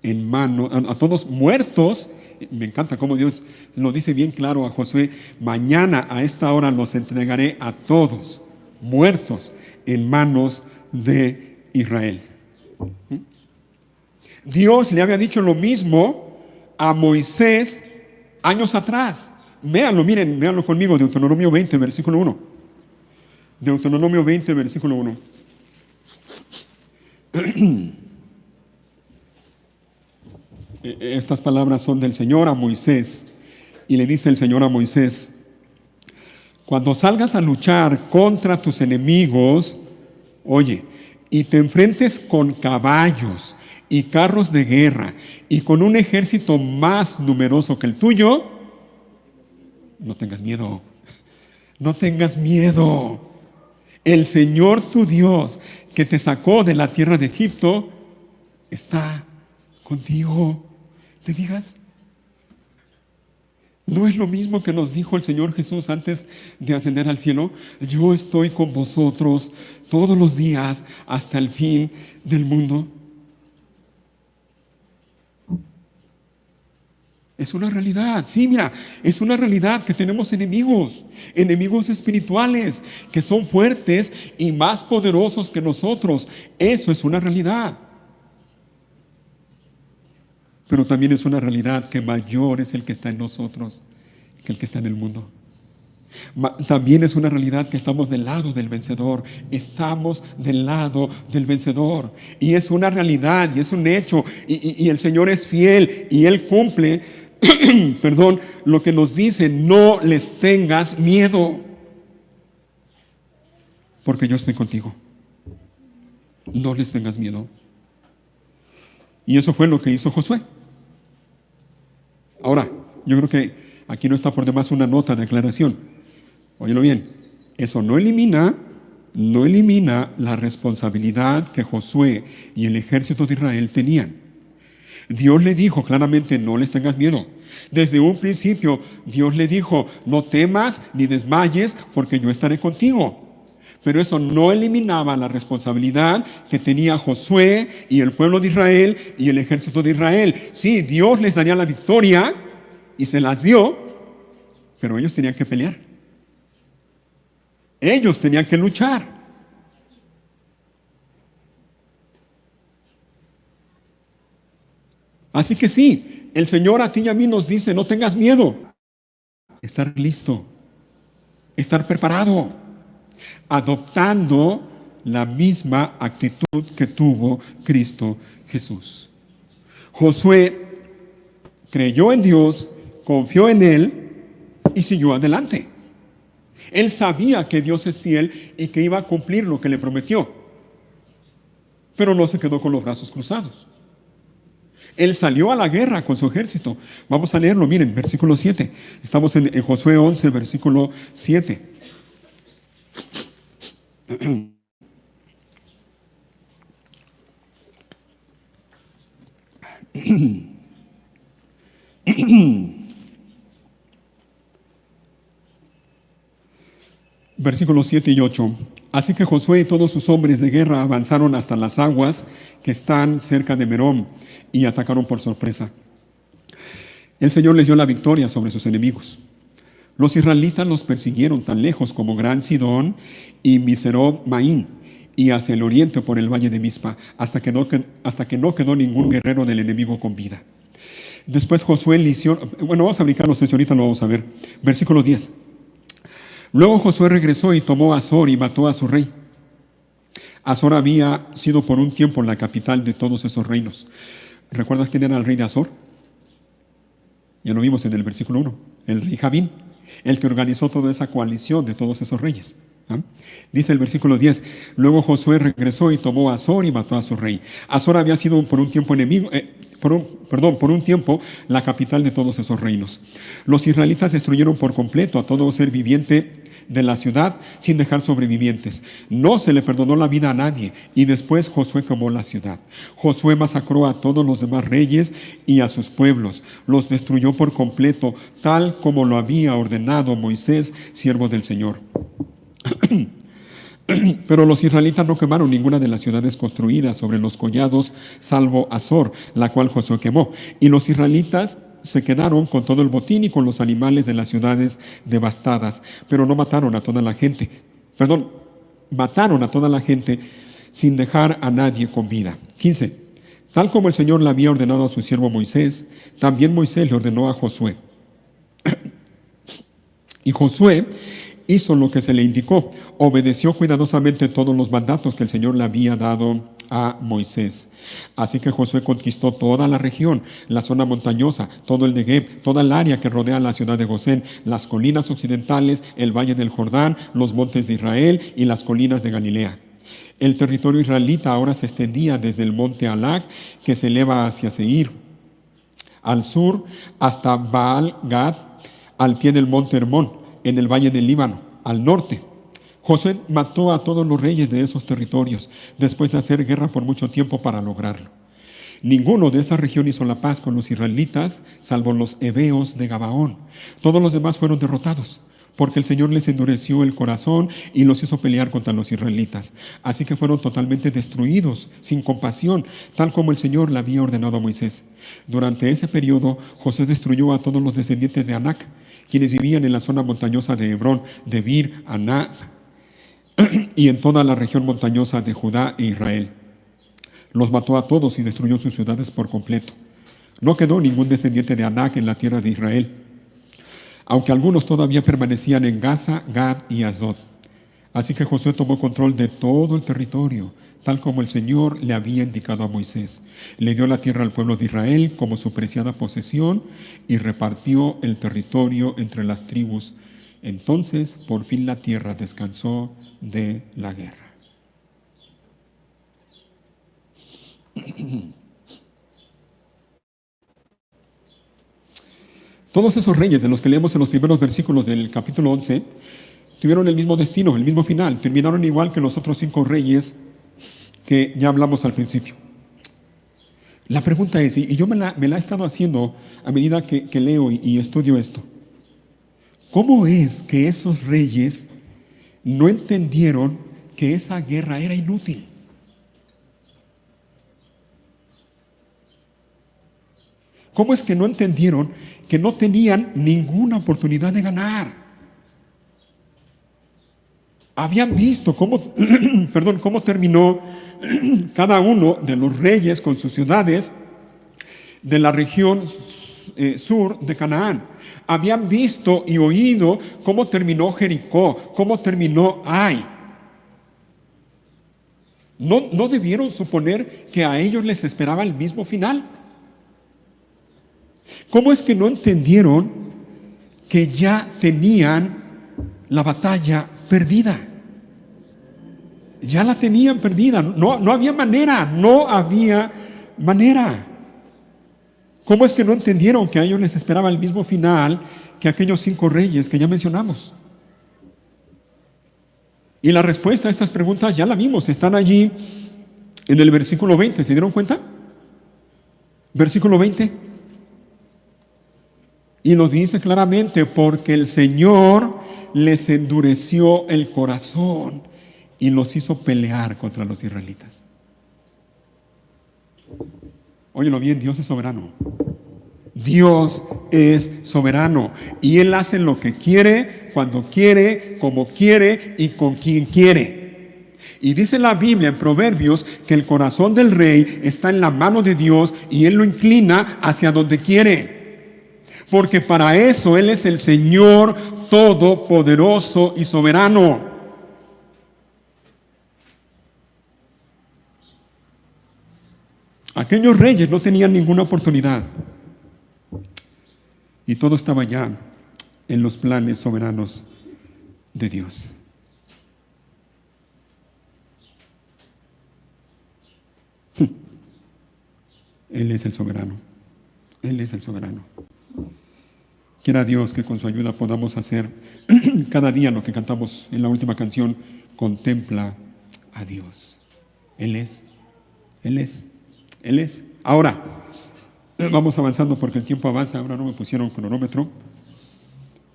S1: en mano, a todos muertos. Me encanta cómo Dios lo dice bien claro a Josué. Mañana a esta hora los entregaré a todos muertos en manos de Israel. Dios le había dicho lo mismo a Moisés años atrás. Véanlo conmigo, Deuteronomio 20, versículo 1. Deuteronomio 20, versículo 1. Estas palabras son del Señor a Moisés. Y le dice el Señor a Moisés, cuando salgas a luchar contra tus enemigos, oye, y te enfrentes con caballos y carros de guerra y con un ejército más numeroso que el tuyo, no tengas miedo. No tengas miedo. El Señor tu Dios, que te sacó de la tierra de Egipto, está contigo. ¿Te fijas? ¿No es lo mismo que nos dijo el Señor Jesús antes de ascender al cielo? Yo estoy con vosotros todos los días hasta el fin del mundo. Es una realidad, sí, mira, es una realidad que tenemos enemigos espirituales, que son fuertes y más poderosos que nosotros. Eso es una realidad. Pero también es una realidad que mayor es el que está en nosotros que el que está en el mundo. También es una realidad que estamos del lado del vencedor. Estamos del lado del vencedor. Y es una realidad y es un hecho. Y el Señor es fiel y Él cumple, perdón, lo que nos dice: no les tengas miedo, porque yo estoy contigo. No les tengas miedo. Y eso fue lo que hizo Josué. Ahora, yo creo que aquí no está por demás una nota de aclaración. Óyelo bien, eso no elimina no elimina la responsabilidad que Josué y el ejército de Israel tenían. Dios le dijo claramente, no les tengas miedo. Desde un principio, Dios le dijo, no temas ni desmayes, porque yo estaré contigo. Pero eso no eliminaba la responsabilidad que tenía Josué y el pueblo de Israel y el ejército de Israel. Sí, Dios les daría la victoria y se las dio, pero ellos tenían que pelear. Ellos tenían que luchar. Así que sí, el Señor a ti y a mí nos dice, no tengas miedo. Estar listo, estar preparado, adoptando la misma actitud que tuvo Cristo Jesús. Josué creyó en Dios, confió en Él y siguió adelante. Él sabía que Dios es fiel y que iba a cumplir lo que le prometió, pero no se quedó con los brazos cruzados. Él salió a la guerra con su ejército. Vamos a leerlo, miren, versículo 7. Estamos en Josué 11, versículo 7. Versículos 7 y 8. Así que Josué y todos sus hombres de guerra avanzaron hasta las aguas que están cerca de Merón y atacaron por sorpresa. El Señor les dio la victoria sobre sus enemigos. Los israelitas los persiguieron tan lejos como Gran Sidón y Miserot Maín, y hacia el oriente por el valle de Mispa, hasta que no quedó ningún guerrero del enemigo con vida. Después Josué eligió, vamos a brincarlos, ahorita lo vamos a ver. Versículo 10. Luego Josué regresó y tomó a Azor y mató a su rey. Azor había sido por un tiempo la capital de todos esos reinos. ¿Recuerdas quién era el rey de Azor? Ya lo vimos en el versículo 1. El rey Javín, el que organizó toda esa coalición de todos esos reyes. ¿Ah? Dice el versículo 10. Luego Josué regresó y tomó a Azor y mató a su rey. Azor había sido por un tiempo por un tiempo la capital de todos esos reinos. Los israelitas destruyeron por completo a todo ser viviente de la ciudad sin dejar sobrevivientes. No se le perdonó la vida a nadie, y después Josué quemó la ciudad. Josué masacró a todos los demás reyes y a sus pueblos. Los destruyó por completo, tal como lo había ordenado Moisés, siervo del Señor. Pero los israelitas no quemaron ninguna de las ciudades construidas sobre los collados, salvo Azor, la cual Josué quemó. Y los israelitas se quedaron con todo el botín y con los animales de las ciudades devastadas, pero no mataron a toda la gente. Mataron a toda la gente sin dejar a nadie con vida. 15. Tal como el Señor le había ordenado a su siervo Moisés, también Moisés le ordenó a Josué. Y Josué hizo lo que se le indicó, obedeció cuidadosamente todos los mandatos que el Señor le había dado a Moisés. Así que Josué conquistó toda la región, la zona montañosa, todo el Negev, toda el área que rodea la ciudad de Gosén, las colinas occidentales, el valle del Jordán, los montes de Israel y las colinas de Galilea. El territorio israelita ahora se extendía desde el monte Alac, que se eleva hacia Seir, al sur hasta Baal-Gad, al pie del monte Hermón, en el valle del Líbano, al norte. Josué mató a todos los reyes de esos territorios, después de hacer guerra por mucho tiempo para lograrlo. Ninguno de esa región hizo la paz con los israelitas, salvo los heveos de Gabaón. Todos los demás fueron derrotados, porque el Señor les endureció el corazón y los hizo pelear contra los israelitas. Así que fueron totalmente destruidos, sin compasión, tal como el Señor le había ordenado a Moisés. Durante ese periodo, Josué destruyó a todos los descendientes de Anac, quienes vivían en la zona montañosa de Hebrón, Debir, Aná y en toda la región montañosa de Judá e Israel. Los mató a todos y destruyó sus ciudades por completo. No quedó ningún descendiente de Anac en la tierra de Israel, aunque algunos todavía permanecían en Gaza, Gad y Asdod. Así que Josué tomó control de todo el territorio, tal como el Señor le había indicado a Moisés. Le dio la tierra al pueblo de Israel como su preciada posesión y repartió el territorio entre las tribus. Entonces, por fin la tierra descansó de la guerra. Todos esos reyes de los que leemos en los primeros versículos del capítulo 11 tuvieron el mismo destino, el mismo final. Terminaron igual que los otros 5 reyes que ya hablamos al principio. La pregunta es, y yo me la he estado haciendo a medida que leo y estudio esto. ¿Cómo es que esos reyes no entendieron que esa guerra era inútil? ¿Cómo es que no entendieron que no tenían ninguna oportunidad de ganar? Habían visto cómo, cómo terminó cada uno de los reyes con sus ciudades de la región sur de Canaán. Habían visto y oído cómo terminó Jericó, cómo terminó Ai. ¿No debieron suponer que a ellos les esperaba el mismo final? ¿Cómo es que no entendieron que ya tenían la batalla perdida? Ya la tenían perdida. No había manera, no había manera. ¿Cómo es que no entendieron que a ellos les esperaba el mismo final que aquellos 5 reyes que ya mencionamos? Y la respuesta a estas preguntas ya la vimos, están allí en el versículo 20. ¿Se dieron cuenta? Versículo 20. Y nos dice claramente, porque el Señor les endureció el corazón y los hizo pelear contra los israelitas. Óyelo bien, Dios es soberano. Dios es soberano y Él hace lo que quiere, cuando quiere, como quiere y con quien quiere. Y dice la Biblia en Proverbios que el corazón del rey está en la mano de Dios y Él lo inclina hacia donde quiere. Porque para eso Él es el Señor todopoderoso y soberano. Aquellos reyes no tenían ninguna oportunidad. Y todo estaba ya en los planes soberanos de Dios. Él es el soberano. Él es el soberano. Quiera Dios que con su ayuda podamos hacer cada día lo que cantamos en la última canción, contempla a Dios. Él es. Él es. Él es. Ahora, vamos avanzando porque el tiempo avanza. Ahora no me pusieron cronómetro.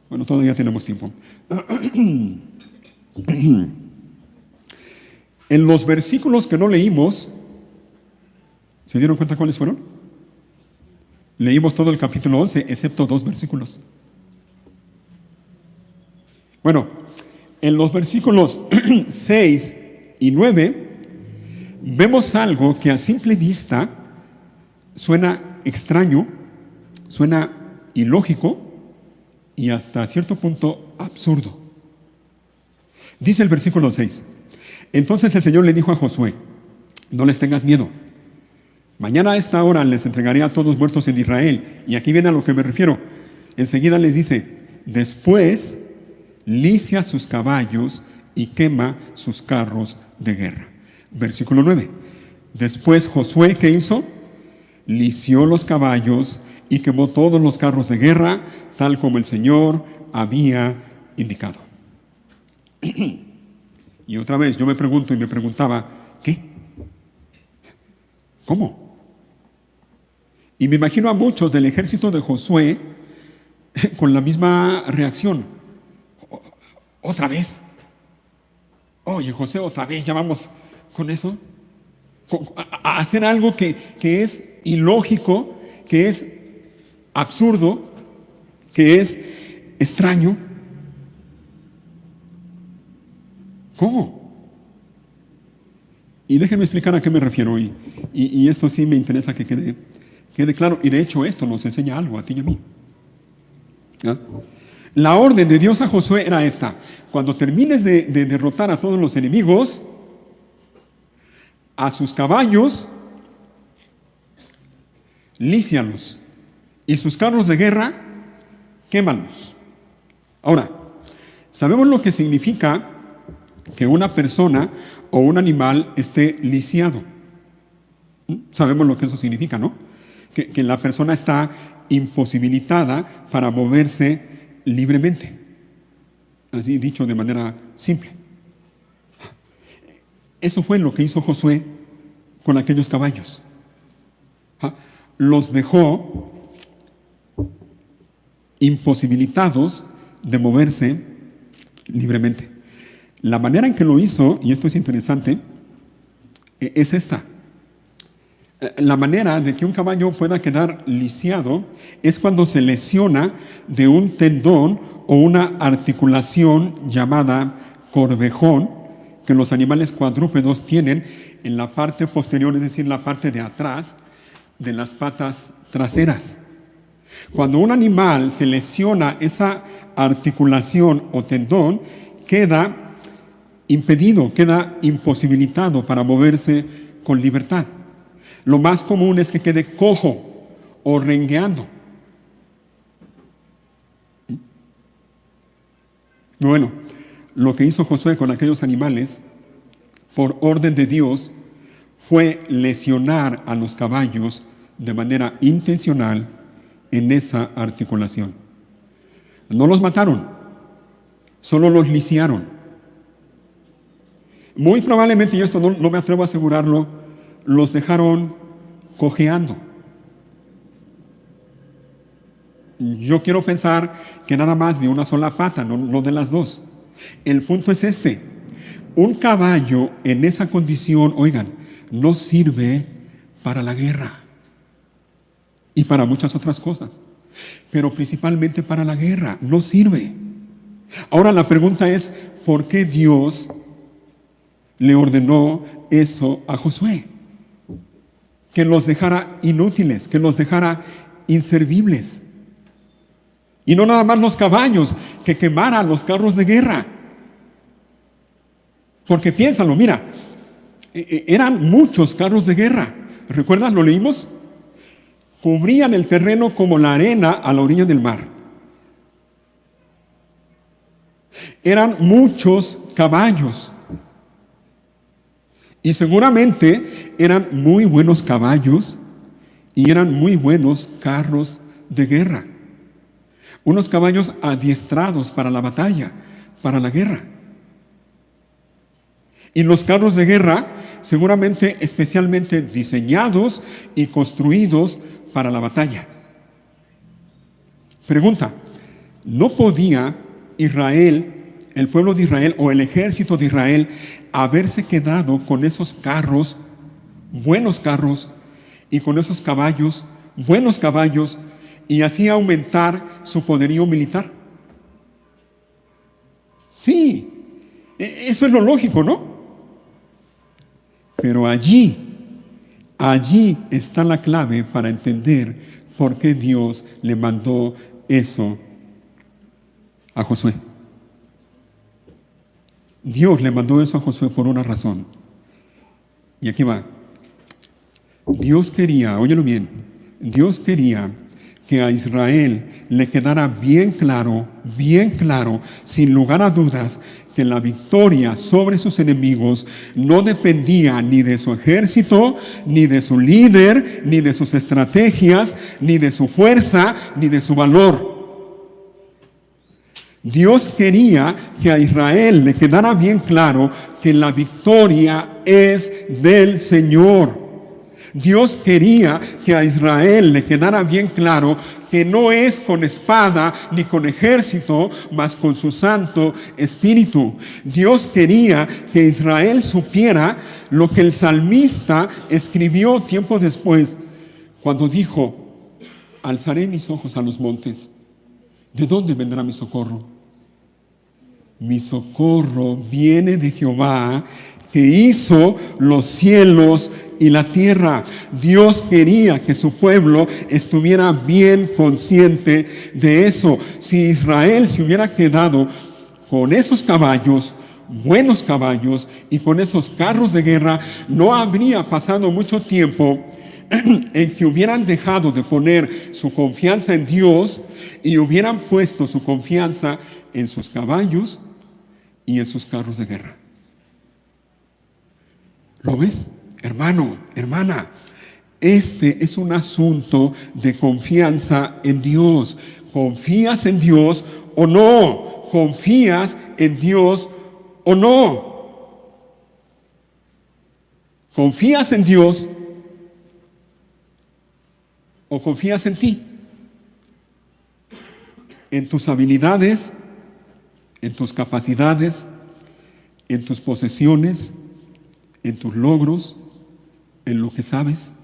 S1: Bueno, todavía tenemos tiempo. En los versículos que no leímos, ¿se dieron cuenta cuáles fueron? Leímos todo el capítulo 11, excepto 2 versículos. Bueno, en los versículos 6 y 9, vemos algo que a simple vista suena extraño, suena ilógico y hasta cierto punto absurdo. Dice el versículo 6: Entonces el Señor le dijo a Josué: no les tengas miedo. Mañana a esta hora les entregaré a todos muertos en Israel. Y aquí viene a lo que me refiero. Enseguida les dice: después licia sus caballos y quema sus carros de guerra. Versículo 9. Después Josué, ¿qué hizo? Lició los caballos y quemó todos los carros de guerra, tal como el Señor había indicado. Y otra vez yo me pregunto y me preguntaba, ¿qué? ¿Cómo? Y me imagino a muchos del ejército de Josué con la misma reacción. ¿Otra vez? Oye, José, otra vez, ya vamos con eso. A hacer algo que es ilógico, que es absurdo, que es extraño. ¿Cómo? Y déjenme explicar a qué me refiero hoy. Y esto sí me interesa que quede claro. Y de hecho esto nos enseña algo a ti y a mí. ¿Ah? La orden de Dios a Josué era esta: cuando termines de derrotar a todos los enemigos, a sus caballos lícialos y sus carros de guerra quémalos. Ahora, sabemos lo que significa que una persona o un animal esté lisiado. Sabemos lo que eso significa, ¿no? Que la persona está imposibilitada para moverse libremente. así dicho de manera simple. Eso fue lo que hizo Josué con aquellos caballos. Los dejó imposibilitados de moverse libremente. La manera en que lo hizo, y esto es interesante, es esta. La manera de que un caballo pueda quedar lisiado es cuando se lesiona de un tendón o una articulación llamada corvejón, que los animales cuadrúpedos tienen en la parte posterior, es decir, la parte de atrás de las patas traseras. Cuando un animal se lesiona esa articulación o tendón, queda impedido, queda imposibilitado para moverse con libertad. Lo más común es que quede cojo o rengueando. Bueno, lo que hizo Josué con aquellos animales, por orden de Dios, fue lesionar a los caballos de manera intencional en esa articulación. No los mataron, solo los lisiaron. Muy probablemente, y esto no me atrevo a asegurarlo, los dejaron cojeando. Yo quiero pensar que nada más de una sola pata, no de las dos. El punto es este: un caballo en esa condición, oigan, no sirve para la guerra y para muchas otras cosas, pero principalmente para la guerra, no sirve. Ahora la pregunta es, ¿por qué Dios le ordenó eso a Josué? Que los dejara inútiles, que los dejara inservibles. Y no nada más los caballos, que quemara los carros de guerra. Porque piénsalo, mira, eran muchos carros de guerra. ¿Recuerdas? ¿Lo leímos? Cubrían el terreno como la arena a la orilla del mar. Eran muchos caballos. Y seguramente eran muy buenos caballos y eran muy buenos carros de guerra. Unos caballos adiestrados para la batalla, para la guerra. Y los carros de guerra seguramente especialmente diseñados y construidos para la batalla. Pregunta: ¿no podía Israel, el pueblo de Israel o el ejército de Israel, haberse quedado con esos carros, buenos carros, y con esos caballos, buenos caballos, y así aumentar su poderío militar? Sí, eso es lo lógico, ¿no? Pero allí está la clave para entender por qué Dios le mandó eso a Josué. Dios le mandó eso a Josué por una razón. Y aquí va. Dios quería, óyelo bien, Dios quería que a Israel le quedara bien claro, sin lugar a dudas, que la victoria sobre sus enemigos no dependía ni de su ejército, ni de su líder, ni de sus estrategias, ni de su fuerza, ni de su valor. Dios quería que a Israel le quedara bien claro que la victoria es del Señor. Dios quería que a Israel le quedara bien claro que no es con espada ni con ejército, mas con su Santo Espíritu. Dios quería que Israel supiera lo que el salmista escribió tiempo después, cuando dijo: alzaré mis ojos a los montes. ¿De dónde vendrá mi socorro? Mi socorro viene de Jehová, que hizo los cielos y la tierra. Dios quería que su pueblo estuviera bien consciente de eso. Si Israel se hubiera quedado con esos caballos, buenos caballos, y con esos carros de guerra, no habría pasado mucho tiempo en que hubieran dejado de poner su confianza en Dios y hubieran puesto su confianza en sus caballos y en sus carros de guerra. ¿Lo ves, hermano, hermana? Este es un asunto de confianza en Dios. ¿Confías en Dios o no? confías en Dios o no. ¿Confías en Dios o confías en ti? En tus habilidades, en tus capacidades, en tus posesiones, en tus logros, en lo que sabes.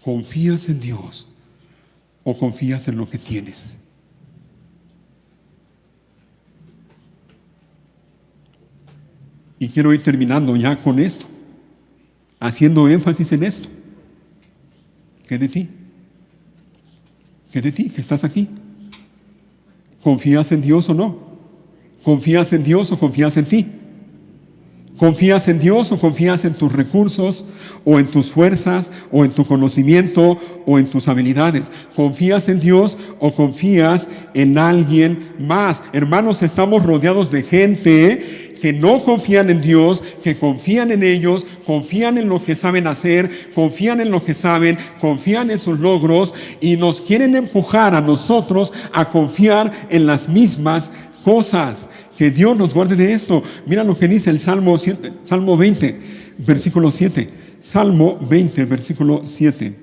S1: ¿Confías en Dios o confías en lo que tienes? Y quiero ir terminando ya con esto, haciendo énfasis en esto. ¿Qué de ti? ¿Qué de ti que estás aquí? ¿Confías en Dios o no? ¿Confías en Dios o confías en ti? ¿Confías en Dios o confías en tus recursos o en tus fuerzas o en tu conocimiento o en tus habilidades? ¿Confías en Dios o confías en alguien más? Hermanos, estamos rodeados de gente que no confían en Dios, que confían en ellos, confían en lo que saben hacer, confían en lo que saben, confían en sus logros y nos quieren empujar a nosotros a confiar en las mismas cosas. Que Dios nos guarde de esto. Mira lo que dice el Salmo 20, versículo 7. Salmo 20, versículo 7.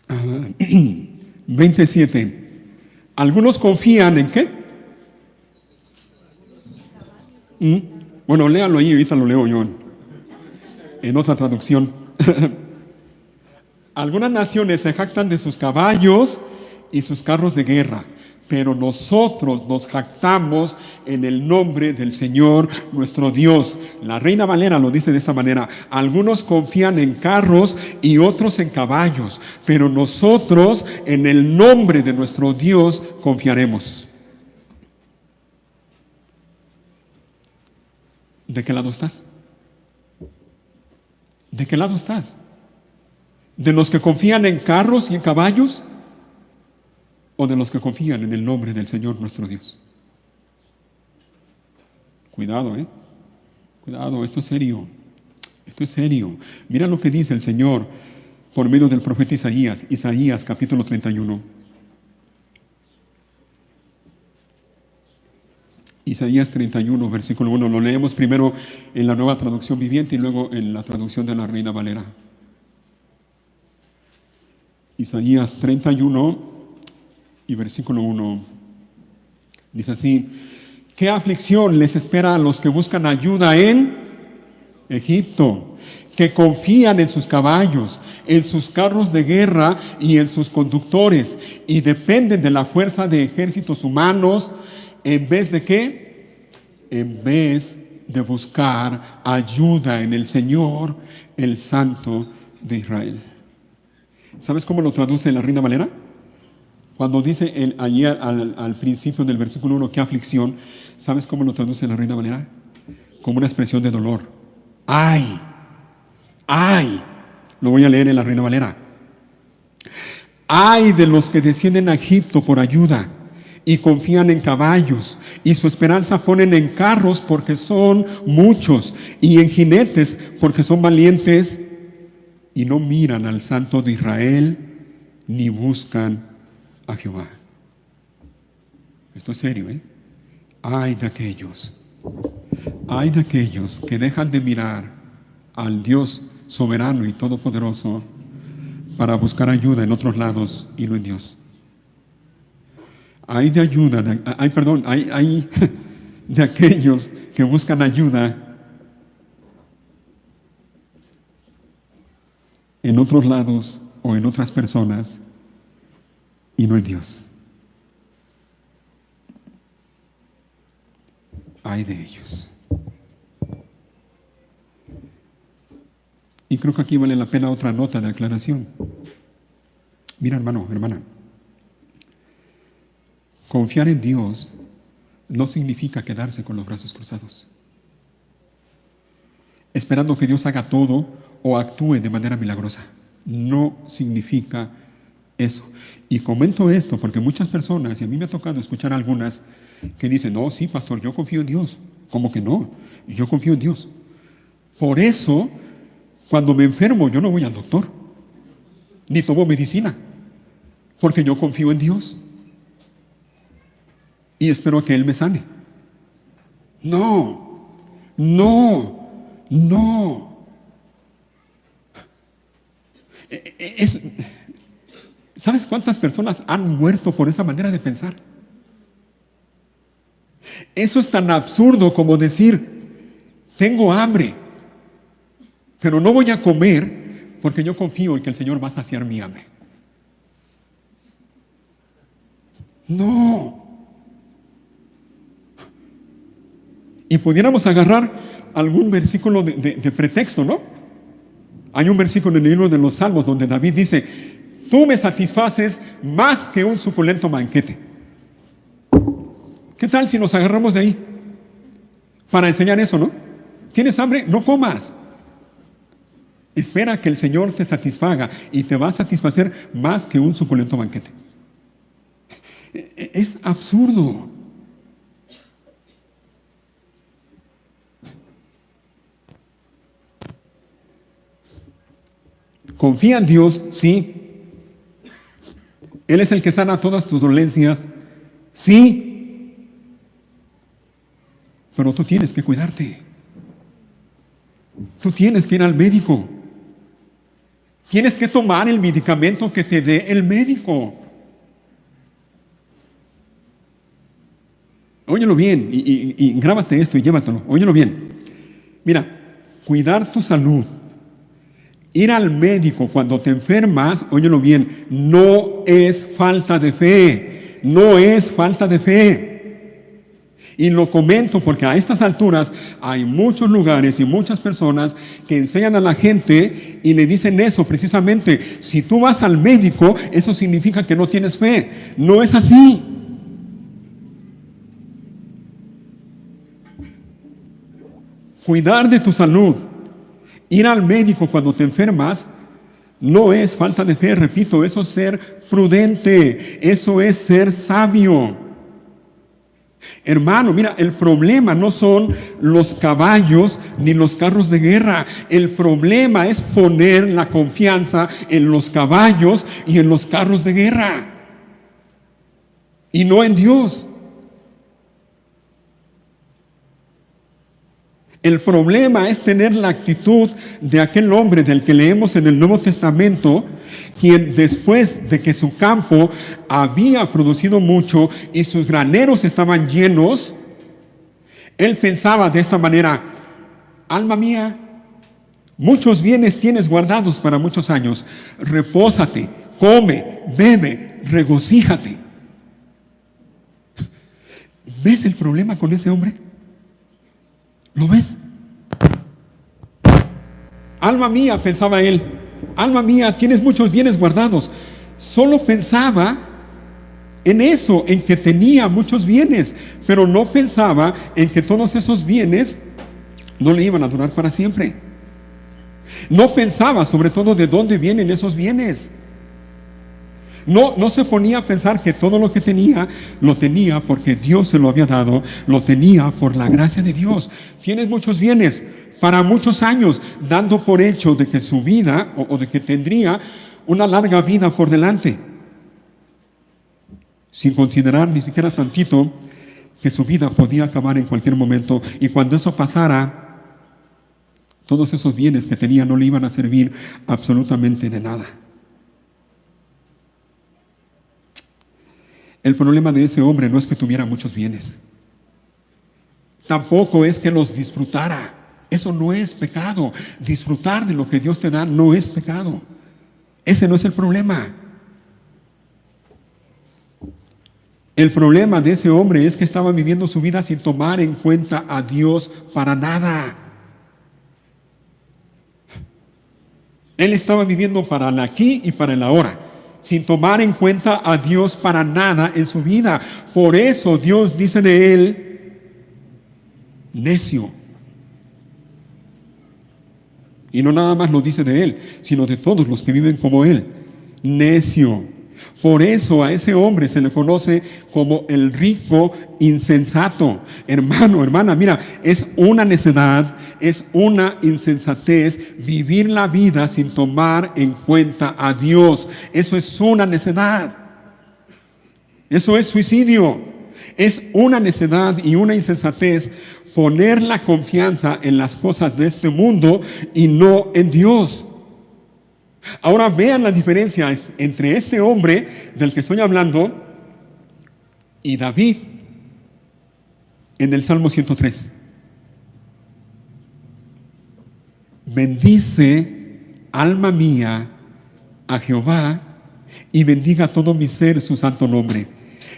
S1: Uh, 27. Algunos confían en ¿qué? Bueno, léalo ahí, ahorita lo leo yo en otra traducción. Algunas naciones se jactan de sus caballos y sus carros de guerra, pero nosotros nos jactamos en el nombre del Señor nuestro Dios. La Reina Valera lo dice de esta manera: algunos confían en carros y otros en caballos, pero nosotros en el nombre de nuestro Dios confiaremos. ¿De qué lado estás? ¿De qué lado estás? ¿De los que confían en carros y en caballos? ¿O de los que confían en el nombre del Señor nuestro Dios? Cuidado, cuidado, esto es serio. Esto es serio. Mira lo que dice el Señor por medio del profeta Isaías. Isaías capítulo 31. Isaías 31, versículo 1. Lo leemos primero en la Nueva Traducción Viviente y luego en la traducción de la Reina Valera. Isaías 31 y versículo 1. Dice así: ¿qué aflicción les espera a los que buscan ayuda en Egipto? Que confían en sus caballos, en sus carros de guerra y en sus conductores, y dependen de la fuerza de ejércitos humanos. ¿En vez de qué? En vez de buscar ayuda en el Señor, el Santo de Israel. ¿Sabes cómo lo traduce la Reina Valera? Cuando dice allí al principio del versículo 1, ¿qué aflicción? ¿Sabes cómo lo traduce la Reina Valera? Como una expresión de dolor. ¡Ay! ¡Ay! Lo voy a leer en la Reina Valera. ¡Ay de los que descienden a Egipto por ayuda y confían en caballos, y su esperanza ponen en carros porque son muchos, y en jinetes porque son valientes, y no miran al Santo de Israel ni buscan a Jehová? Esto es serio, Ay de aquellos que dejan de mirar al Dios soberano y todopoderoso para buscar ayuda en otros lados y no en Dios. Hay de aquellos que buscan ayuda en otros lados o en otras personas y no en Dios. Hay de ellos. Y creo que aquí vale la pena otra nota de aclaración. Mira, hermano, hermana, confiar en Dios no significa quedarse con los brazos cruzados, esperando que Dios haga todo o actúe de manera milagrosa. No significa eso. Y comento esto porque muchas personas, y a mí me ha tocado escuchar algunas, que dicen: no, sí, pastor, yo confío en Dios. ¿Cómo que no? Yo confío en Dios. Por eso, cuando me enfermo, yo no voy al doctor, ni tomo medicina, porque yo confío en Dios y espero que Él me sane. No, no, no. ¿Sabes cuántas personas han muerto por esa manera de pensar? Eso es tan absurdo como decir, tengo hambre, pero no voy a comer porque yo confío en que el Señor va a saciar mi hambre. No. Y pudiéramos agarrar algún versículo de pretexto, ¿no? Hay un versículo en el libro de los Salmos donde David dice, tú me satisfaces más que un suculento banquete. ¿Qué tal si nos agarramos de ahí? Para enseñar eso, ¿no? ¿Tienes hambre? No comas. Espera que el Señor te satisfaga y te va a satisfacer más que un suculento banquete. Es absurdo. Confía en Dios, sí. Él es el que sana todas tus dolencias, sí. Pero tú tienes que cuidarte. Tú tienes que ir al médico. Tienes que tomar el medicamento que te dé el médico. Óyelo bien y grábate esto y llévatelo. Óyelo bien. Mira, cuidar tu salud, ir al médico cuando te enfermas, óyelo bien, no es falta de fe. No es falta de fe. Y lo comento porque a estas alturas hay muchos lugares y muchas personas que enseñan a la gente y le dicen eso precisamente. Si tú vas al médico, eso significa que no tienes fe. No es así. Cuidar de tu salud, ir al médico cuando te enfermas, no es falta de fe. Repito, eso es ser prudente, eso es ser sabio. Hermano, mira, el problema no son los caballos ni los carros de guerra. El problema es poner la confianza en los caballos y en los carros de guerra y no en Dios. El problema es tener la actitud de aquel hombre del que leemos en el Nuevo Testamento, quien después de que su campo había producido mucho y sus graneros estaban llenos, él pensaba de esta manera: alma mía, muchos bienes tienes guardados para muchos años, repósate, come, bebe, regocíjate. ¿Ves el problema con ese hombre? ¿Lo ves? Alma mía, pensaba él, alma mía, tienes muchos bienes guardados. Solo pensaba en eso, en que tenía muchos bienes, pero no pensaba en que todos esos bienes no le iban a durar para siempre. No pensaba sobre todo de dónde vienen esos bienes. No se ponía a pensar que todo lo que tenía, lo tenía porque Dios se lo había dado, lo tenía por la gracia de Dios. Tienes muchos bienes para muchos años, dando por hecho de que su vida, o de que tendría una larga vida por delante, sin considerar ni siquiera tantito que su vida podía acabar en cualquier momento. Y cuando eso pasara, todos esos bienes que tenía no le iban a servir absolutamente de nada. El problema de ese hombre no es que tuviera muchos bienes. Tampoco es que los disfrutara. Eso no es pecado. Disfrutar de lo que Dios te da no es pecado. Ese no es el problema. El problema de ese hombre es que estaba viviendo su vida sin tomar en cuenta a Dios para nada. Él estaba viviendo para el aquí y para el ahora, sin tomar en cuenta a Dios para nada en su vida. Por eso Dios dice de él, necio. Y no nada más lo dice de él, sino de todos los que viven como él. Necio. Por eso a ese hombre se le conoce como el rico insensato. Hermano, hermana, mira, es una necedad, es una insensatez vivir la vida sin tomar en cuenta a Dios. Eso es una necedad. Eso es suicidio. Es una necedad y una insensatez poner la confianza en las cosas de este mundo y no en Dios. Ahora vean la diferencia entre este hombre del que estoy hablando y David en el Salmo 103. Bendice, alma mía, a Jehová, y bendiga todo mi ser su santo nombre.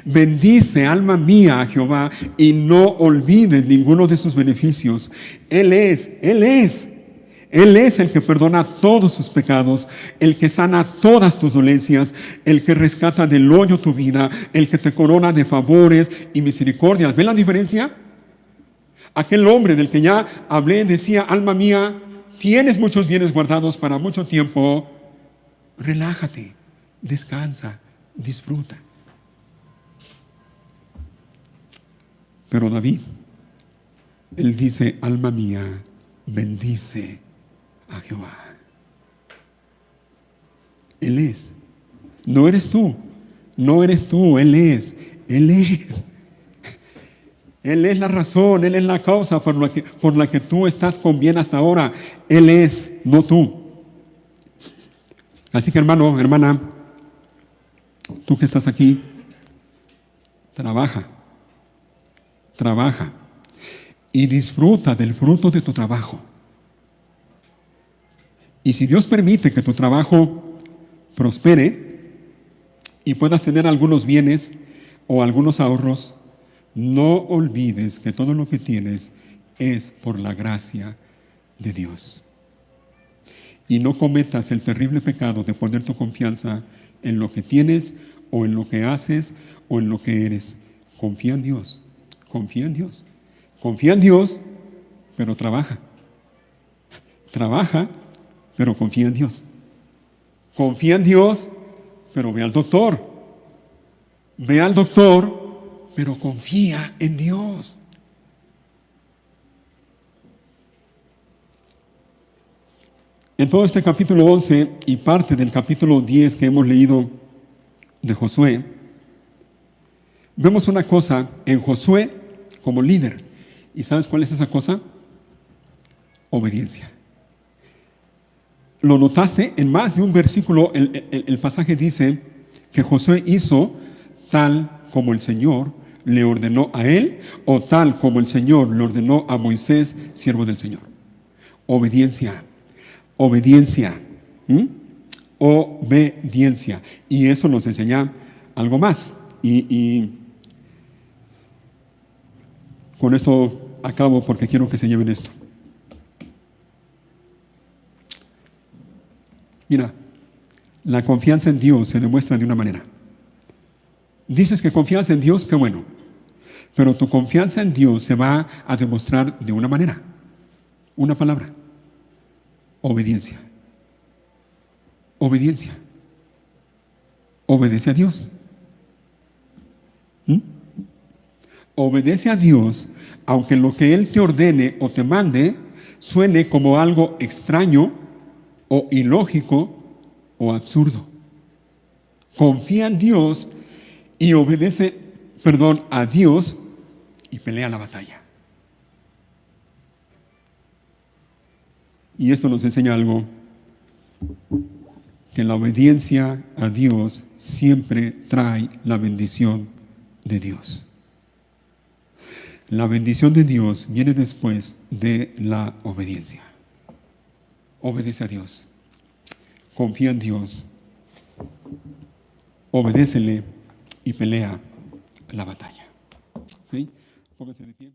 S1: Bendice, alma mía, a Jehová, y no olvides ninguno de sus beneficios. Él es el que perdona todos tus pecados, el que sana todas tus dolencias, el que rescata del hoyo tu vida, el que te corona de favores y misericordias. ¿Ven la diferencia? Aquel hombre del que ya hablé decía, alma mía, tienes muchos bienes guardados para mucho tiempo. Relájate, descansa, disfruta. Pero David, él dice, alma mía, bendice a Jehová. Él es. No eres tú. No eres tú. Él es. Él es. Él es la razón. Él es la causa por la que tú estás con bien hasta ahora. Él es, no tú. Así que hermano, hermana, tú que estás aquí, trabaja. Trabaja. Y disfruta del fruto de tu trabajo. Y si Dios permite que tu trabajo prospere y puedas tener algunos bienes o algunos ahorros, no olvides que todo lo que tienes es por la gracia de Dios. Y no cometas el terrible pecado de poner tu confianza en lo que tienes o en lo que haces o en lo que eres. Confía en Dios. Confía en Dios. Confía en Dios, pero trabaja. Trabaja, pero confía en Dios. Confía en Dios, pero ve al doctor. Ve al doctor, pero confía en Dios. En todo este capítulo 11 y parte del capítulo 10 que hemos leído de Josué, vemos una cosa en Josué como líder. ¿Y sabes cuál es esa cosa? Obediencia. ¿Lo notaste? En más de un versículo el pasaje dice que Josué hizo tal como el Señor le ordenó a él o tal como el Señor le ordenó a Moisés, siervo del Señor. Obediencia. Obediencia. Obediencia. Y eso nos enseña algo más. Y con esto acabo porque quiero que se lleven esto. Mira, la confianza en Dios se demuestra de una manera. Dices que confías en Dios, qué bueno. Pero tu confianza en Dios se va a demostrar de una manera. Una palabra. Obediencia. Obediencia. Obedece a Dios. Obedece a Dios, aunque lo que Él te ordene o te mande suene como algo extraño o ilógico o absurdo. Confía en Dios y obedece, a Dios y pelea la batalla. Y esto nos enseña algo, que la obediencia a Dios siempre trae la bendición de Dios. La bendición de Dios viene después de la obediencia. Obedece a Dios. Confía en Dios. Obedécele y pelea la batalla. ¿Sí? Pónganse de pie.